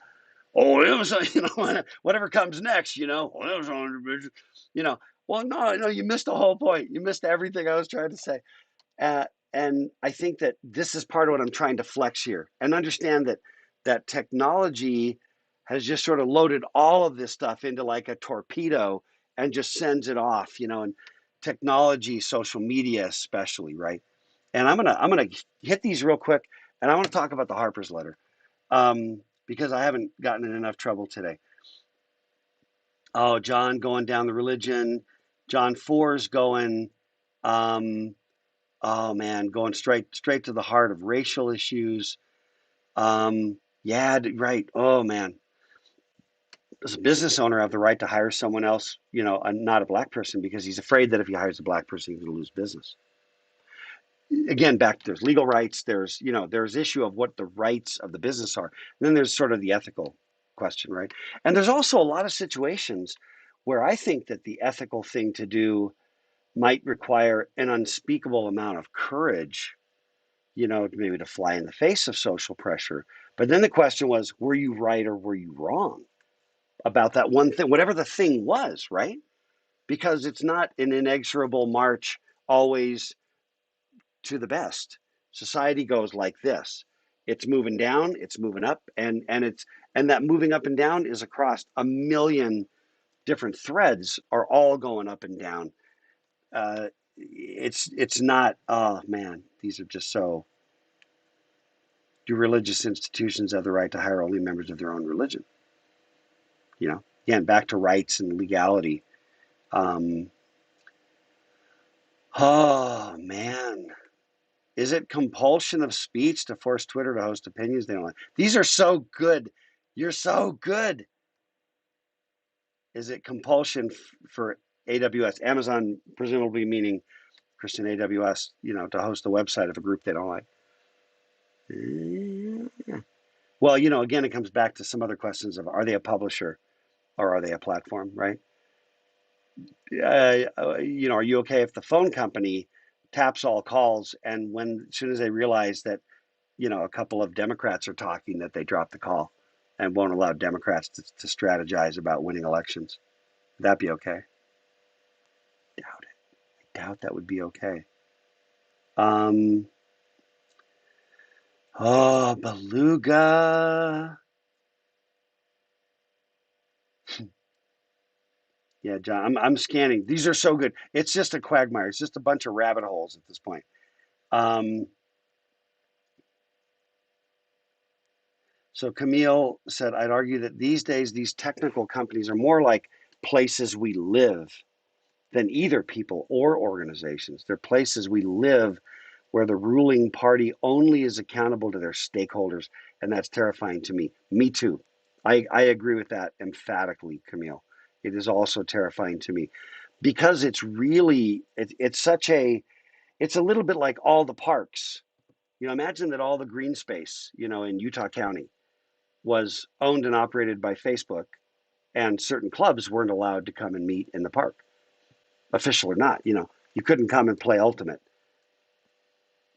Oh, it was, whatever comes next, oh, it was on, you know. Well, no, you missed the whole point. You missed everything I was trying to say. Uh, and I think that this is part of what I'm trying to flex here and understand that technology has just sort of loaded all of this stuff into like a torpedo and just sends it off, and technology, social media especially, right? And I'm gonna hit these real quick, and I want to talk about the Harper's letter, because I haven't gotten in enough trouble today. Oh, John going down the religion. John 4's going. Um, Oh man, going straight to the heart of racial issues. Yeah, right. Oh man, does a business owner have the right to hire someone else, not a black person, because he's afraid that if he hires a black person, he's going to lose business? Again, back to there's legal rights. There's issue of what the rights of the business are. And then there's sort of the ethical question, right? And there's also a lot of situations where I think that the ethical thing to do might require an unspeakable amount of courage, maybe to fly in the face of social pressure. But then the question was, were you right or were you wrong about that one thing, whatever the thing was, right? Because it's not an inexorable march always to the best. Society goes like this. It's moving down, it's moving up, and that moving up and down is across a million different threads are all going up and down. It's not. Oh man, these are just so. Do religious institutions have the right to hire only members of their own religion? Again, back to rights and legality. Um, oh man, is it compulsion of speech to force Twitter to host opinions they don't like? These are so good. You're so good. Is it compulsion for AWS, Amazon, presumably meaning Christian AWS, to host a website of a group they don't like? Yeah. Well, again, it comes back to some other questions of, are they a publisher or are they a platform, right? Are you okay if the phone company taps all calls and as soon as they realize that, a couple of Democrats are talking, that they drop the call and won't allow Democrats to strategize about winning elections? Would that be okay? Doubt it. I doubt that would be okay. Um, oh, beluga. Yeah, John, I'm scanning. These are so good. It's just a quagmire. It's just a bunch of rabbit holes at this point. Um, so Camille said, I'd argue that these days these technical companies are more like places we live than either people or organizations. They're places we live where the ruling party only is accountable to their stakeholders, and that's terrifying to me. Me too. I agree with that emphatically, Camille. It is also terrifying to me because it's such it's a little bit like all the parks. Imagine that all the green space, in Utah County was owned and operated by Facebook, and certain clubs weren't allowed to come and meet in the park, official or not. You couldn't come and play Ultimate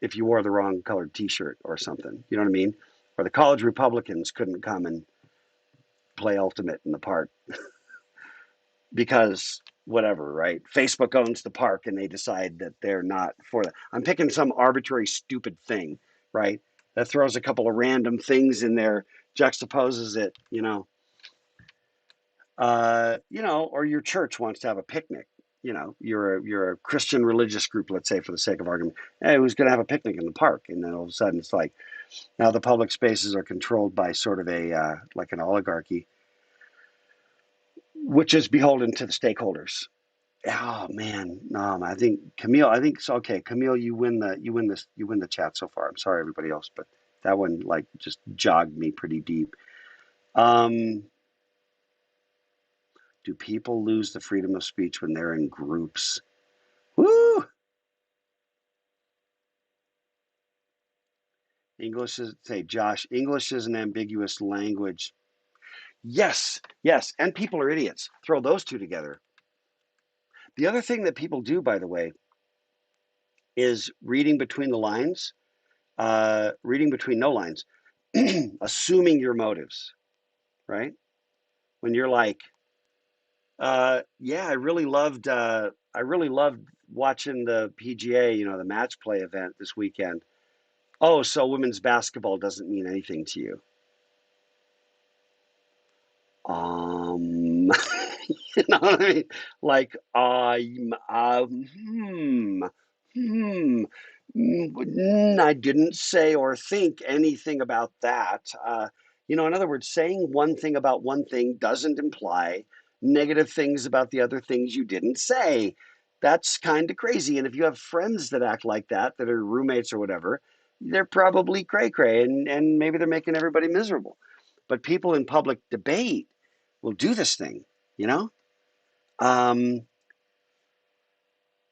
if you wore the wrong colored T-shirt or something. You know what I mean? Or the college Republicans couldn't come and play Ultimate in the park because whatever, right? Facebook owns the park and they decide that they're not for that. I'm picking some arbitrary, stupid thing, right? That throws a couple of random things in there, juxtaposes it, or your church wants to have a picnic. You're a Christian religious group, let's say, for the sake of argument. Hey, who's going to have a picnic in the park? And then all of a sudden, it's like now the public spaces are controlled by sort of a like an oligarchy, which is beholden to the stakeholders. Oh man, no, I think Camille. I think it's okay. Camille, you win the chat so far. I'm sorry, everybody else, but that one like just jogged me pretty deep. Um, do people lose the freedom of speech when they're in groups? Woo! English is say Josh. English is an ambiguous language. Yes, yes, and people are idiots. Throw those two together. The other thing that people do, by the way, is reading between the lines, reading between no lines, assuming your motives, right? When you're like, yeah, I really loved watching the PGA, the match play event this weekend. Oh, so women's basketball doesn't mean anything to you. Um, you know what I mean? Like, hmm, I didn't say or think anything about that. In other words, saying one thing about one thing doesn't imply negative things about the other things you didn't say. That's kind of crazy. And if you have friends that act like that are roommates or whatever, they're probably cray cray and maybe they're making everybody miserable. But people in public debate will do this thing, you know? Um,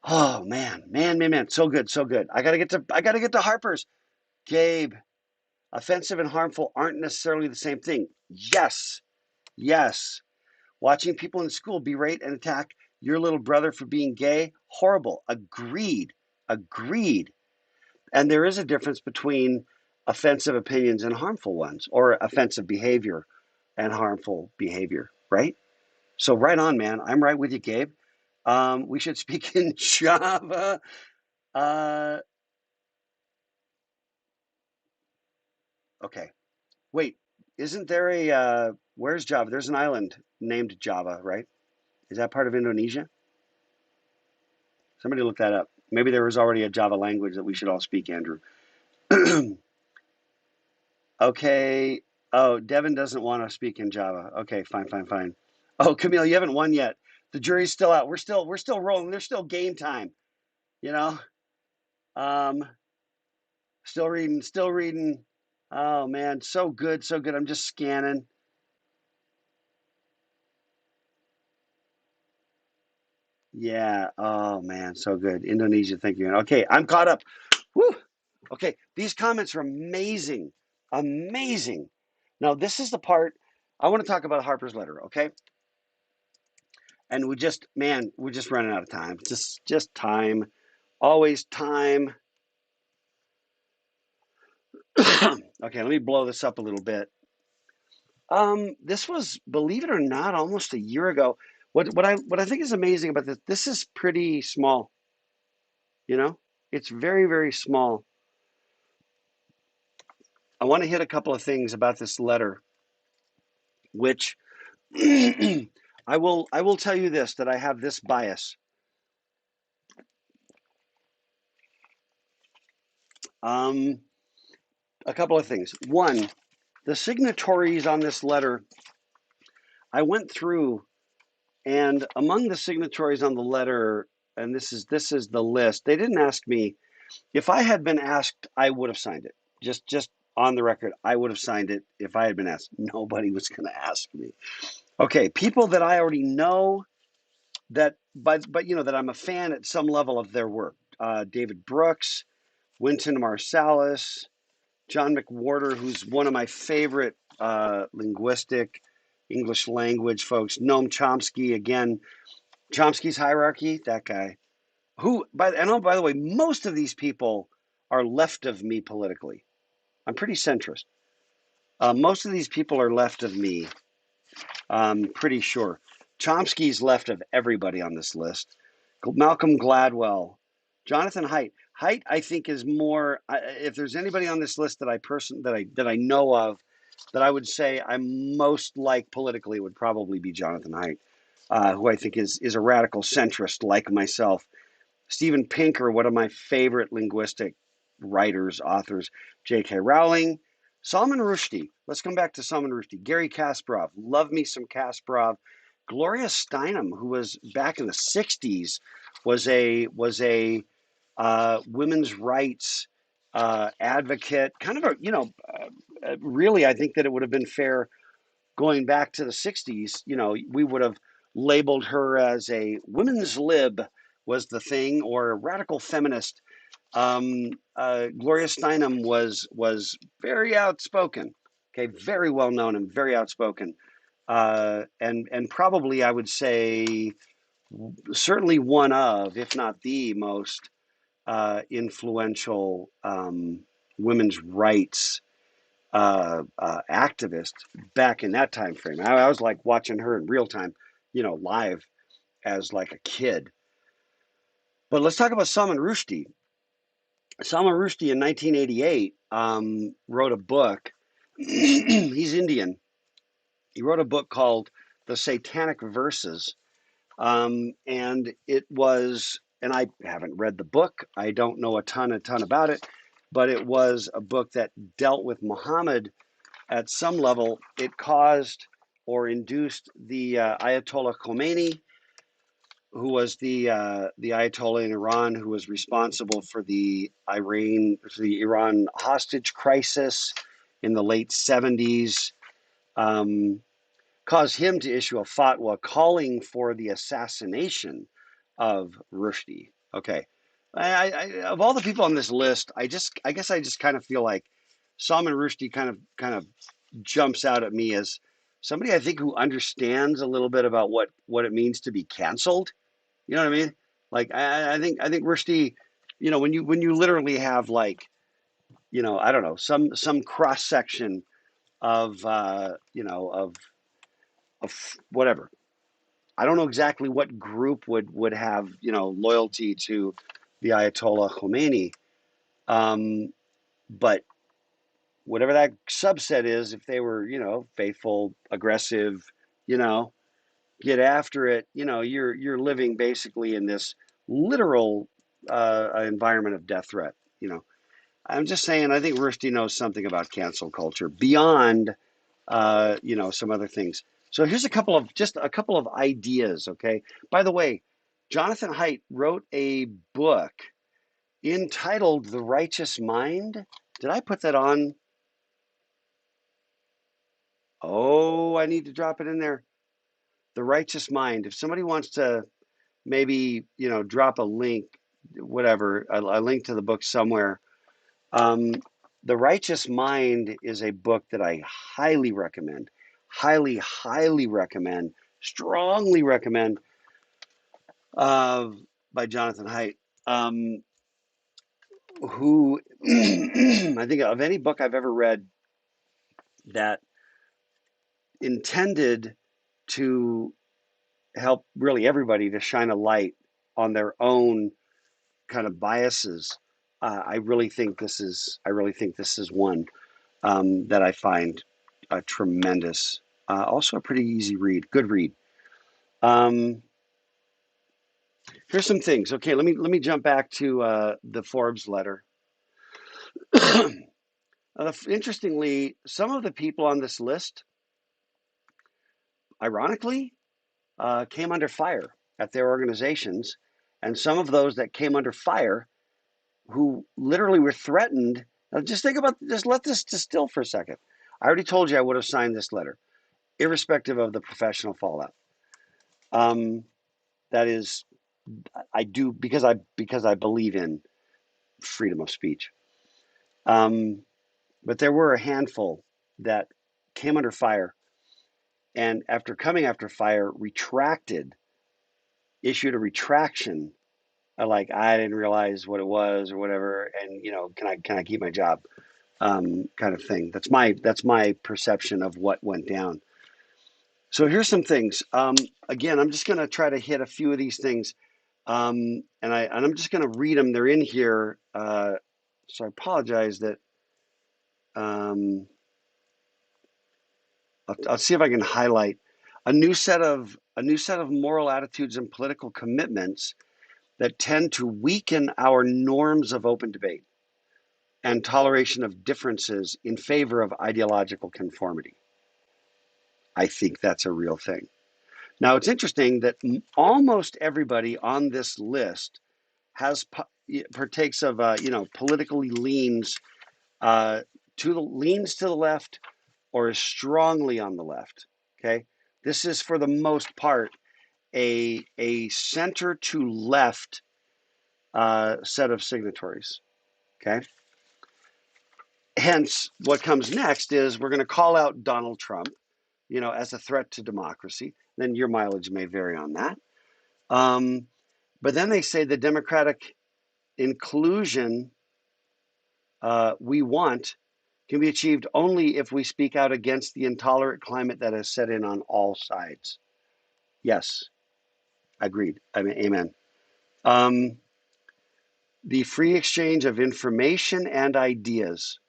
oh man. So good, so good. I gotta get to Harper's. Gabe, offensive and harmful aren't necessarily the same thing. Yes, yes. Watching people in school berate and attack your little brother for being gay, horrible. Agreed. Agreed. And there is a difference between offensive opinions and harmful ones, or offensive behavior and harmful behavior, right? So right on, man. I'm right with you, Gabe. We should speak in Java. Uh, okay. Wait, isn't there where's Java? There's an island named Java, right? Is that part of Indonesia? Somebody look that up. Maybe there was already a Java language that we should all speak, Andrew. Okay. Oh, Devin doesn't want to speak in Java. Okay, fine. Oh, Camille, you haven't won yet. The jury's still out. We're still rolling. There's still game time, you know? Um, Still reading, still reading. Oh man, so good, so good. I'm just scanning. Yeah. Oh man, so good. Indonesia, thank you. Okay, I'm caught up. Woo. Okay, these comments are amazing. Amazing. Now, this is the part I want to talk about Harper's letter, okay? And we're just running out of time. Just time, always time. Okay, let me blow this up a little bit. This was, believe it or not, almost a year ago. What I think is amazing about this, this is pretty small, you know? It's very, very small. I want to hit a couple of things about this letter, which I will tell you this, that I have this bias. Um, a couple of things. One, the signatories on this letter, I went through, and among the signatories on the letter, and this is the list. They didn't ask me. If I had been asked, I would have signed it. Just on the record, I would have signed it if I had been asked. Nobody was going to ask me. Okay, people that I already know, that, but you know, that I'm a fan at some level of their work. David Brooks, Wynton Marsalis, John McWhorter, who's one of my favorite linguistic English language folks. Noam Chomsky, again, Chomsky's hierarchy, that guy. By the way, most of these people are left of me politically. I'm pretty centrist. Most of these people are left of me. Pretty sure. Chomsky's left of everybody on this list. Malcolm Gladwell, Jonathan Haidt. Haidt, I think, is more. If there's anybody on this list that I know of, that I would say I'm most like politically, would probably be Jonathan Haidt, who I think is a radical centrist like myself. Steven Pinker, one of my favorite linguistic writers, authors, J.K. Rowling, Salman Rushdie. Let's come back to Salman Rushdie. Gary Kasparov. Love me some Kasparov. Gloria Steinem, who was back in the 60s, was a women's rights advocate. Kind of a, really, I think that it would have been fair going back to the 60s. We would have labeled her as a women's lib was the thing, or a radical feminist. Gloria Steinem was very outspoken. Okay, very well known and very outspoken, and probably I would say certainly one of, if not the most influential women's rights activist back in that time frame. I was like watching her in real time, live as like a kid. But let's talk about Salman Rushdie. Salman Rushdie in 1988 wrote a book. He's Indian. He wrote a book called The Satanic Verses. And it was, and I haven't read the book. I don't know a ton about it, but it was a book that dealt with Muhammad at some level. It caused or induced the Ayatollah Khomeini, who was the Ayatollah in Iran, who was responsible for the Iran hostage crisis in the late 70s, caused him to issue a fatwa calling for the assassination of Rushdie. Okay, of all the people on this list, I guess I just kind of feel like Salman Rushdie kind of jumps out at me as somebody I think who understands a little bit about what it means to be canceled. You know what I mean? Like I think Rushdie, when you literally have like, I don't know, some cross section of of whatever. I don't know exactly what group would have loyalty to the Ayatollah Khomeini, but whatever that subset is, if they were faithful, aggressive, you know get after it, you're living basically in this literal environment of death threat. I'm just saying, I think Rushdie knows something about cancel culture beyond some other things. So here's just a couple of ideas. Okay. By the way, Jonathan Haidt wrote a book entitled The Righteous Mind. Did I put that on? Oh, I need to drop it in there. The Righteous Mind. If somebody wants to maybe, drop a link, whatever, a link to the book somewhere. Um, the Righteous Mind is a book that I highly recommend, highly, highly recommend, strongly recommend. uh, by Jonathan Haidt, who I think of any book I've ever read that intended to help really everybody to shine a light on their own kind of biases. I really think this is one that I find tremendous. Also a pretty easy read, good read. Um, Here's some things. Okay, let me jump back to the Forbes letter. Interestingly, some of the people on this list, ironically, came under fire at their organizations, and some of those that came under fire, who literally were threatened. Now just think about, just let this distill for a second. I already told you I would have signed this letter, irrespective of the professional fallout. Um, that is, I do because I believe in freedom of speech. Um, but there were a handful that came under fire, and after coming after fire, issued a retraction, like I didn't realize what it was or whatever, and can I keep my job, kind of thing. That's my perception of what went down. So here's some things. Again, I'm just going to try to hit a few of these things, and I'm just going to read them. They're in here, so I apologize that. Um, I'll see if I can highlight a new set of moral attitudes and political commitments that tend to weaken our norms of open debate and toleration of differences in favor of ideological conformity. I think that's a real thing. Now, it's interesting that almost everybody on this list has partakes of politically uh, leans to the left or is strongly on the left. Okay, this is for the most part a center to left set of signatories. Okay, hence what comes next is we're going to call out Donald Trump, as a threat to democracy. Then your mileage may vary on that. Um, but then they say the democratic inclusion we want can be achieved only if we speak out against the intolerant climate that has set in on all sides. Yes, agreed. I mean, amen. Um, the free exchange of information and ideas,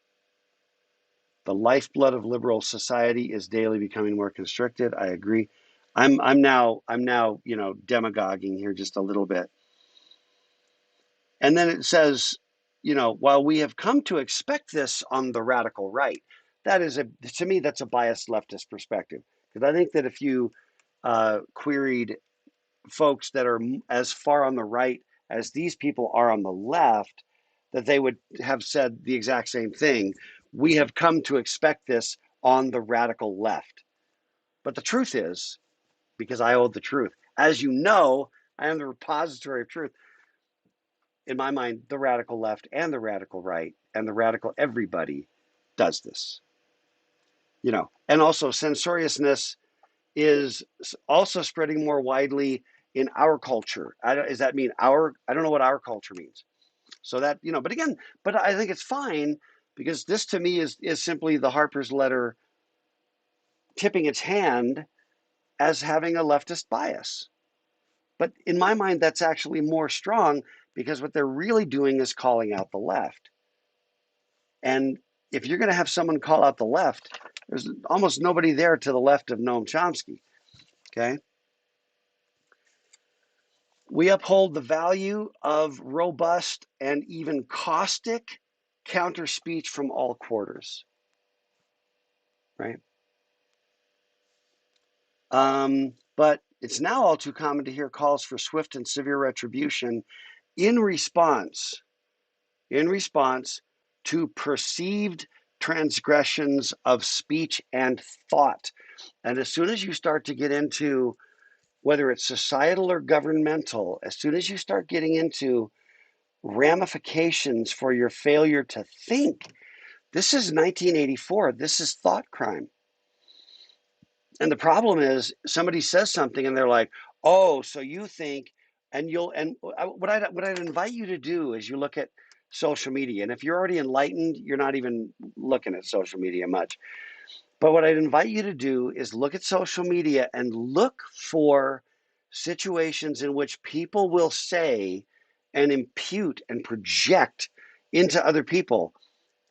the lifeblood of liberal society, is daily becoming more constricted. I agree. I'm now demagoguing here just a little bit. And then it says, while we have come to expect this on the radical right, to me, that's a biased leftist perspective. Because I think that if you queried folks that are as far on the right as these people are on the left, that they would have said the exact same thing. We have come to expect this on the radical left. But the truth is, because I hold the truth, as you know, I am the repository of truth. In my mind, the radical left and the radical right and the radical everybody does this. And also censoriousness is also spreading more widely in our culture. Does that mean our? I don't know what our culture means. So that but again, but I think it's fine because this to me is simply the Harper's letter tipping its hand as having a leftist bias. But in my mind, that's actually more strong because what they're really doing is calling out the left. And if you're going to have someone call out the left, there's almost nobody there to the left of Noam Chomsky. Okay. We uphold the value of robust and even caustic counter speech from all quarters. Right. But it's now all too common to hear calls for swift and severe retribution in response in response to perceived transgressions of speech and thought. And as soon as you start to get into whether it's societal or governmental, as soon as you start getting into ramifications for your failure to think, this is 1984. This is thought crime. And the problem is somebody says something and they're like, oh, so you think, and what I'd invite you to do is you look at social media, and if you're already enlightened, you're not even looking at social media much. But what I'd invite you to do is look at social media and look for situations in which people will say and impute and project into other people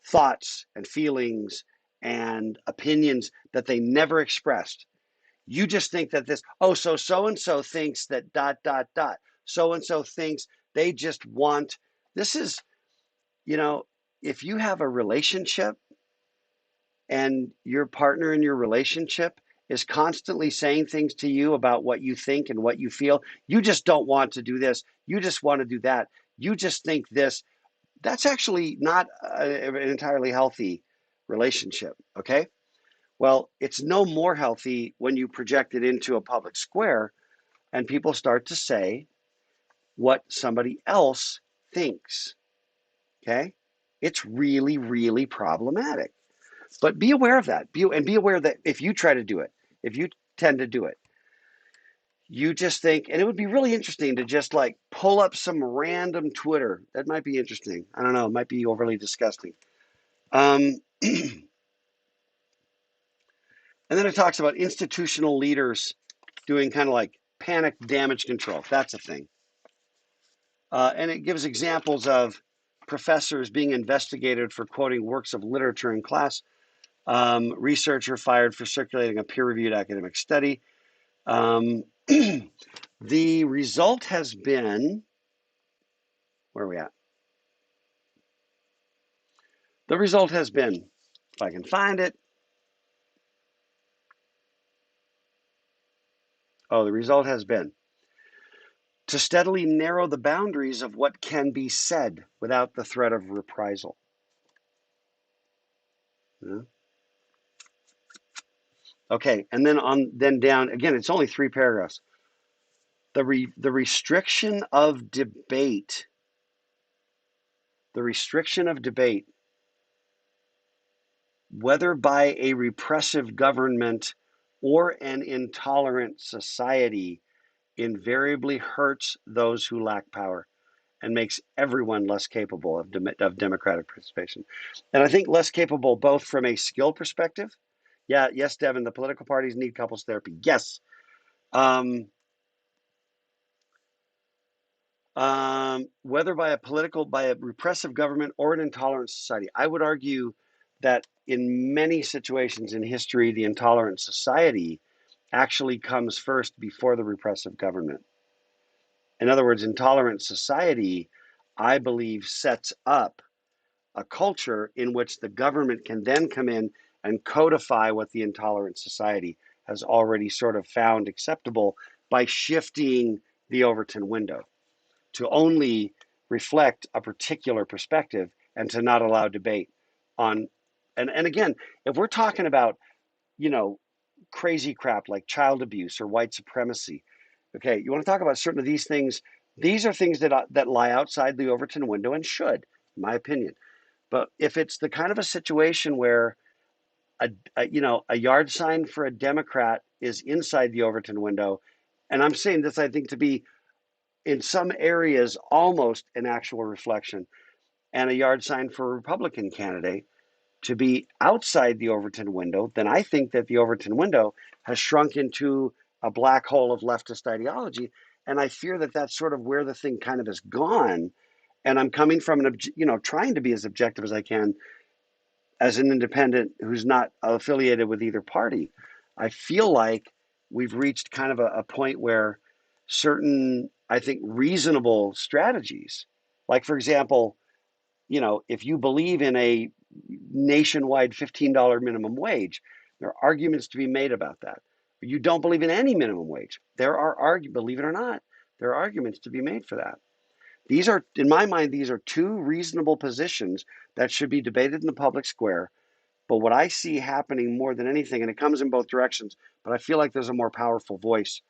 thoughts and feelings and opinions that they never expressed. You just think that so and so thinks that dot, dot, dot. So and so thinks they just want, this is, you know, if you have a relationship and your partner in your relationship is constantly saying things to you about what you think and what you feel, you just don't want to do this, you just want to do that, you just think this, that's actually not an entirely healthy relationship, okay? Well, it's no more healthy when you project it into a public square and people start to say what somebody else thinks, okay? It's really, really problematic. But be aware of that. Be aware that if you try to do it, if you tend to do it, you just think, and it would be really interesting to just like pull up some random Twitter. That might be interesting. I don't know. It might be overly disgusting. And then it talks about institutional leaders doing kind of like panic damage control. That's a thing. And it gives examples of professors being investigated for quoting works of literature in class, researcher fired for circulating a peer-reviewed academic study. Um, the result has been, where are we at? The result has been, if I can find it, the result has been to steadily narrow the boundaries of what can be said without the threat of reprisal. Yeah. Okay, and then down again. It's only 3 paragraphs. The restriction of debate. The restriction of debate, whether by a repressive government or an intolerant society, invariably hurts those who lack power and makes everyone less capable of democratic participation. And I think less capable both from a skill perspective. Yeah, yes, Devin, the political parties need couples therapy. Yes. Um, whether by a repressive government or an intolerant society. I would argue that in many situations in history, the intolerant society actually comes first before the repressive government. In other words, intolerant society, I believe, sets up a culture in which the government can then come in and codify what the intolerant society has already sort of found acceptable by shifting the Overton window to only reflect a particular perspective and to not allow debate on. And again, if we're talking about, you know, crazy crap like child abuse or white supremacy, okay, you want to talk about certain of these things. These are things that lie outside the Overton window and should, in my opinion. But if it's the kind of a situation where a yard sign for a Democrat is inside the Overton window, and I'm saying this, I think, to be in some areas almost an actual reflection, and a yard sign for a Republican candidate to be outside the Overton window, then I think that the Overton window has shrunk into a black hole of leftist ideology. And I fear that that's sort of where the thing kind of has gone. And I'm coming from trying to be as objective as I can as an independent who's not affiliated with either party. I feel like we've reached kind of a point where certain, I think, reasonable strategies, like, for example, if you believe in a nationwide $15 minimum wage, there are arguments to be made about that. You don't believe in any minimum wage. Believe it or not, there are arguments to be made for that. These are, in my mind, these are two reasonable positions that should be debated in the public square. But what I see happening more than anything, and it comes in both directions, but I feel like there's a more powerful voice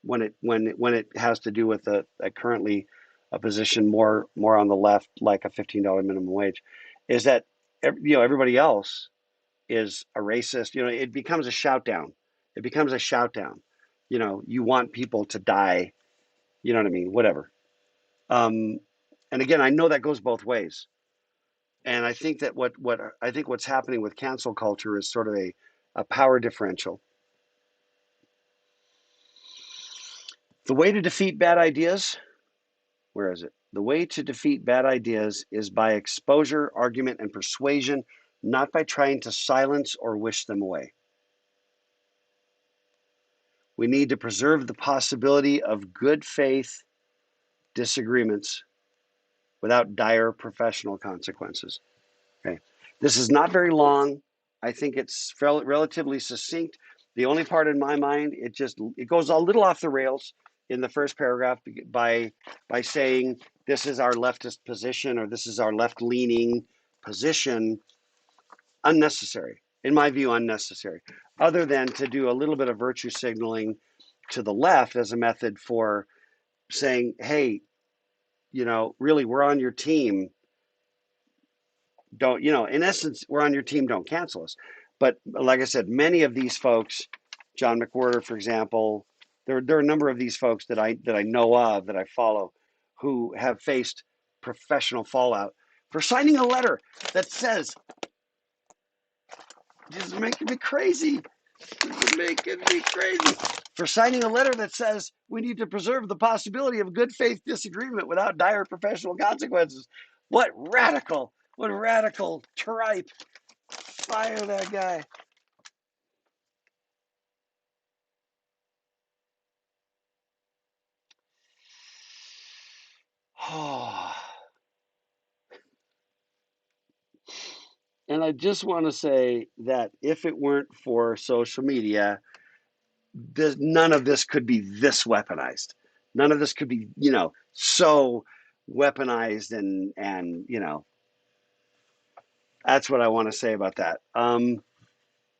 when it has to do with currently a position more on the left, like a $15 minimum wage, is that everybody else is a racist. It becomes a shout down. It becomes a shout down. You want people to die. You know what I mean? Whatever. Um, and again, I know that goes both ways. And I think that what's happening with cancel culture is sort of a power differential. The way to defeat bad ideas, where is it? The way to defeat bad ideas is by exposure, argument, and persuasion, not by trying to silence or wish them away. We need to preserve the possibility of good faith disagreements without dire professional consequences. Okay. This is not very long. I think it's relatively succinct. The only part in my mind, it goes a little off the rails in the first paragraph by saying this is our leftist position or this is our left-leaning position. Unnecessary, in my view, unnecessary. Other than to do a little bit of virtue signaling to the left as a method for saying, hey, really, we're on your team. Don't, in essence, we're on your team, don't cancel us. But like I said, many of these folks, John McWhorter, for example, there are a number of these folks that I know of, that I follow, who have faced professional fallout for signing a letter that says, this is making me crazy. This is making me crazy. For signing a letter that says we need to preserve the possibility of good faith disagreement without dire professional consequences. What radical tripe. Fire that guy. Oh. And I just want to say that if it weren't for social media, none of this could be this weaponized. None of this could be, so weaponized and that's what I want to say about that. And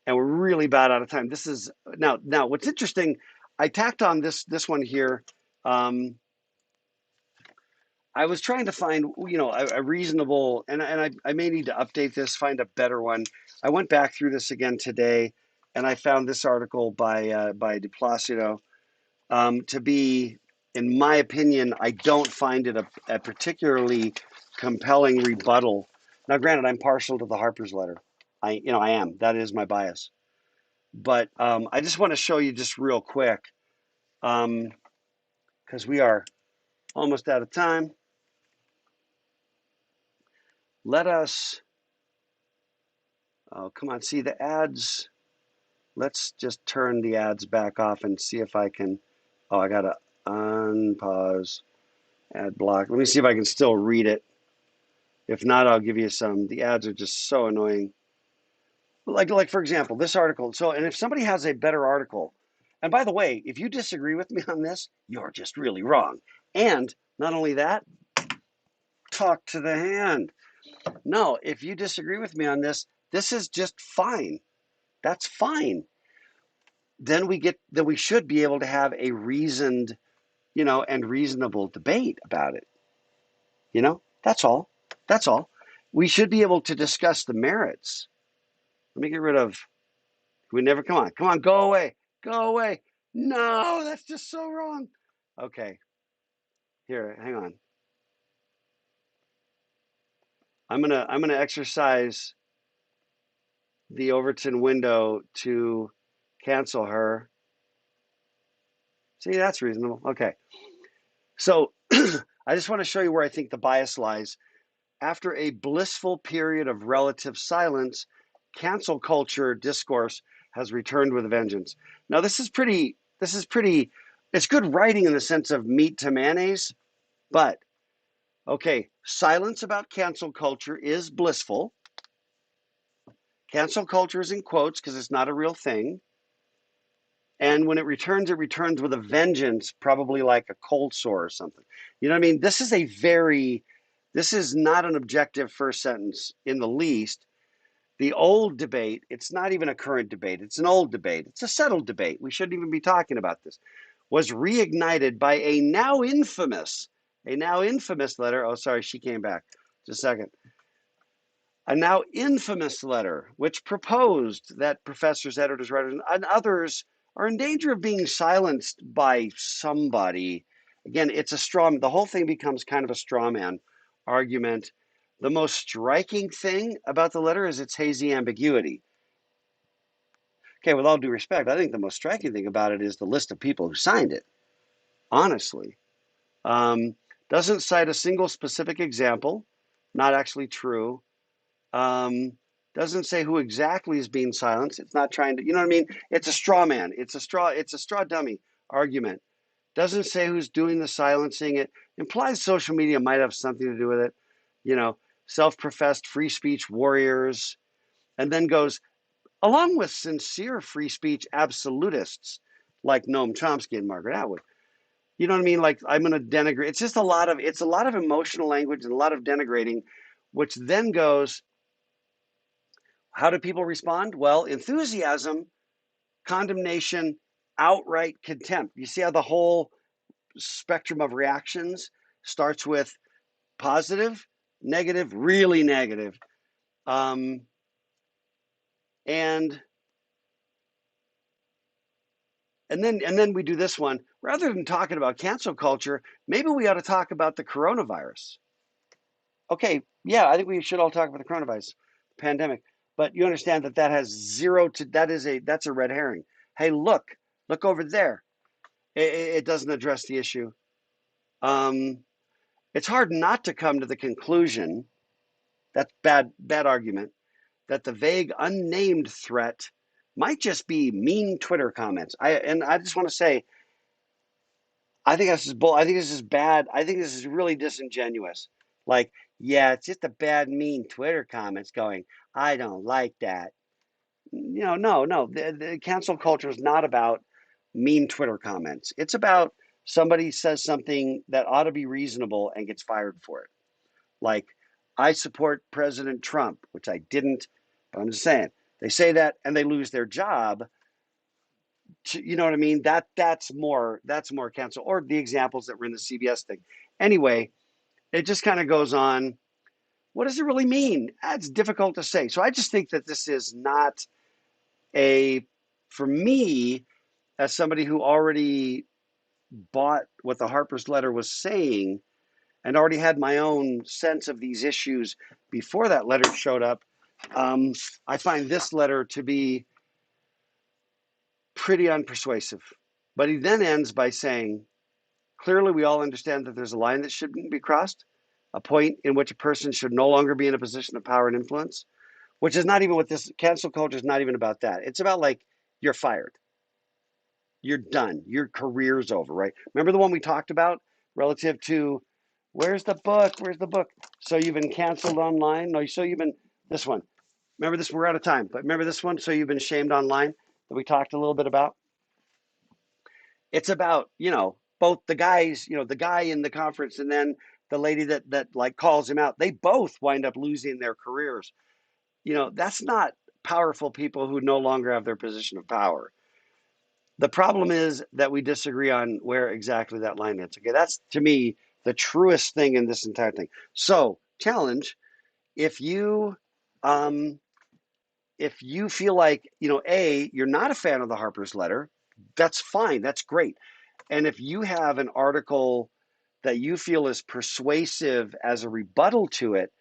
we're really bad out of time. This is now. What's interesting, I tacked on this one here. I was trying to find, a reasonable, and I may need to update this, find a better one. I went back through this again today, and I found this article by De Placido to be, in my opinion, I don't find it a particularly compelling rebuttal. Now, granted, I'm partial to the Harper's letter. I am. That is my bias. But I just want to show you just real quick, because we are almost out of time. Let us, oh, come on, see the ads. Let's just turn the ads back off and see if I can, oh, I got to unpause, ad block. Let me see if I can still read it. If not, I'll give you some. The ads are just so annoying. Like for example, this article. So, and if somebody has a better article, and by the way, if you disagree with me on this, you're just really wrong. And not only that, talk to the hand. No, if you disagree with me on this is just fine. That's fine. Then we should be able to have a reasoned, and reasonable debate about it. That's all. That's all. We should be able to discuss the merits. Let me get rid of, we never, come on, go away, go away. No, that's just so wrong. Okay, here, hang on. I'm gonna exercise the Overton window to cancel her. See, that's reasonable. Okay. So I just want to show you where I think the bias lies. After a blissful period of relative silence, cancel culture discourse has returned with a vengeance. Now, it's good writing in the sense of meat to mayonnaise, but okay, silence about cancel culture is blissful. Cancel culture is in quotes because it's not a real thing. And when it returns with a vengeance, probably like a cold sore or something. You know what I mean? This is not an objective first sentence in the least. The old debate, it's not even a current debate, it's an old debate. It's a settled debate. We shouldn't even be talking about this. Was reignited by a now infamous letter. Oh, sorry, she came back. Just a second. A now infamous letter which proposed that professors, editors, writers, and others are in danger of being silenced by somebody, again, it's a straw. The whole thing becomes kind of a straw man argument. The most striking thing about the letter is its hazy ambiguity. Okay, with all due respect, I think the most striking thing about it is the list of people who signed it. Honestly, um, doesn't cite a single specific example. Not actually true. Um, doesn't say who exactly is being silenced. It's not trying to, you know what I mean? It's a straw man. It's a straw dummy argument. Doesn't say who's doing the silencing. It implies social media might have something to do with it. You know, self-professed free speech warriors, and then goes along with sincere free speech absolutists like Noam Chomsky and Margaret Atwood. You know what I mean? Like I'm going to denigrate. It's a lot of emotional language and a lot of denigrating, which then goes, how do people respond? Well, enthusiasm, condemnation, outright contempt. You see how the whole spectrum of reactions starts with positive, negative, really negative. Um, and and then we do this one. Rather than talking about cancel culture, maybe we ought to talk about the coronavirus. Okay, yeah, I think we should all talk about the coronavirus pandemic. But you understand that that has zero to that's a red herring. Hey, look over there. It doesn't address the issue. Um, it's hard not to come to the conclusion, that's bad argument, that the vague unnamed threat might just be mean Twitter comments. I just want to say, I think this is bull. I think this is bad. I think this is really disingenuous. Like, yeah, it's just a bad, mean Twitter comments going, I don't like that. No. The cancel culture is not about mean Twitter comments. It's about somebody says something that ought to be reasonable and gets fired for it. Like, I support President Trump, which I didn't, but I'm just saying. They say that and they lose their job. You know what I mean? That's more cancel. Or the examples that were in the CBS thing. Anyway, it just kind of goes on. What does it really mean? It's difficult to say. So I just think that this is not a, for me, as somebody who already bought what the Harper's letter was saying and already had my own sense of these issues before that letter showed up, um, I find this letter to be pretty unpersuasive. But he then ends by saying, clearly, we all understand that there's a line that shouldn't be crossed, a point in which a person should no longer be in a position of power and influence, which is not even what this cancel culture is not even about that. It's about like, you're fired. You're done. Your career's over, right? Remember the one we talked about relative to where's the book? Where's the book? So you've been canceled online? No, so you've been this one. Remember this? We're out of time, but remember this one? So you've been shamed online that we talked a little bit about? It's about, both the guys, the guy in the conference and then the lady that like calls him out. They both wind up losing their careers. That's not powerful people who no longer have their position of power. The problem is that we disagree on where exactly that line is. Okay, that's to me the truest thing in this entire thing. So, challenge, if you um if you feel like, you're not a fan of the Harper's letter, that's fine. That's great. And if you have an article that you feel is persuasive as a rebuttal to it,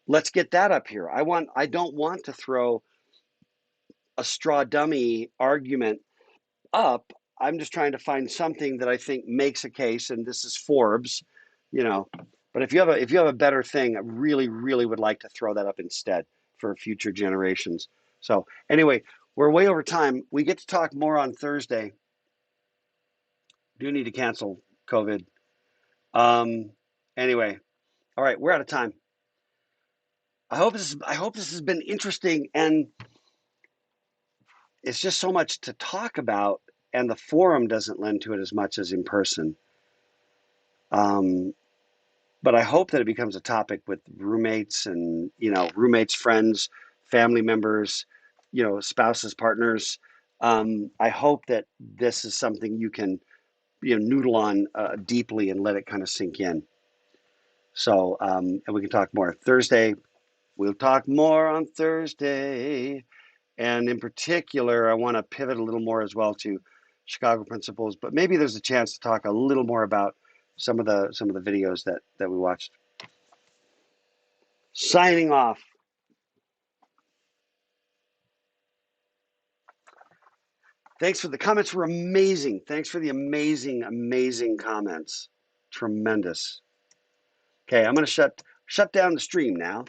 let's get that up here. I don't want to throw a straw dummy argument up. I'm just trying to find something that I think makes a case, and this is Forbes, you know. But if you have a better thing, I really, really would like to throw that up instead for future generations. So anyway, we're way over time. We get to talk more on Thursday. Do need to cancel COVID. Um, anyway, all right, we're out of time. I hope this has been interesting, and it's just so much to talk about, and the forum doesn't lend to it as much as in person. Um, but I hope that it becomes a topic with roommates and roommates, friends, family members, spouses, partners. I hope that this is something you can noodle on deeply and let it kind of sink in. So and we can talk more Thursday. We'll talk more on Thursday. And in particular, I want to pivot a little more as well to Chicago principles, but maybe there's a chance to talk a little more about some of the videos that we watched. Signing off. Thanks for the comments. Were amazing. Thanks for the amazing comments. Tremendous. Okay, I'm gonna shut down the stream now.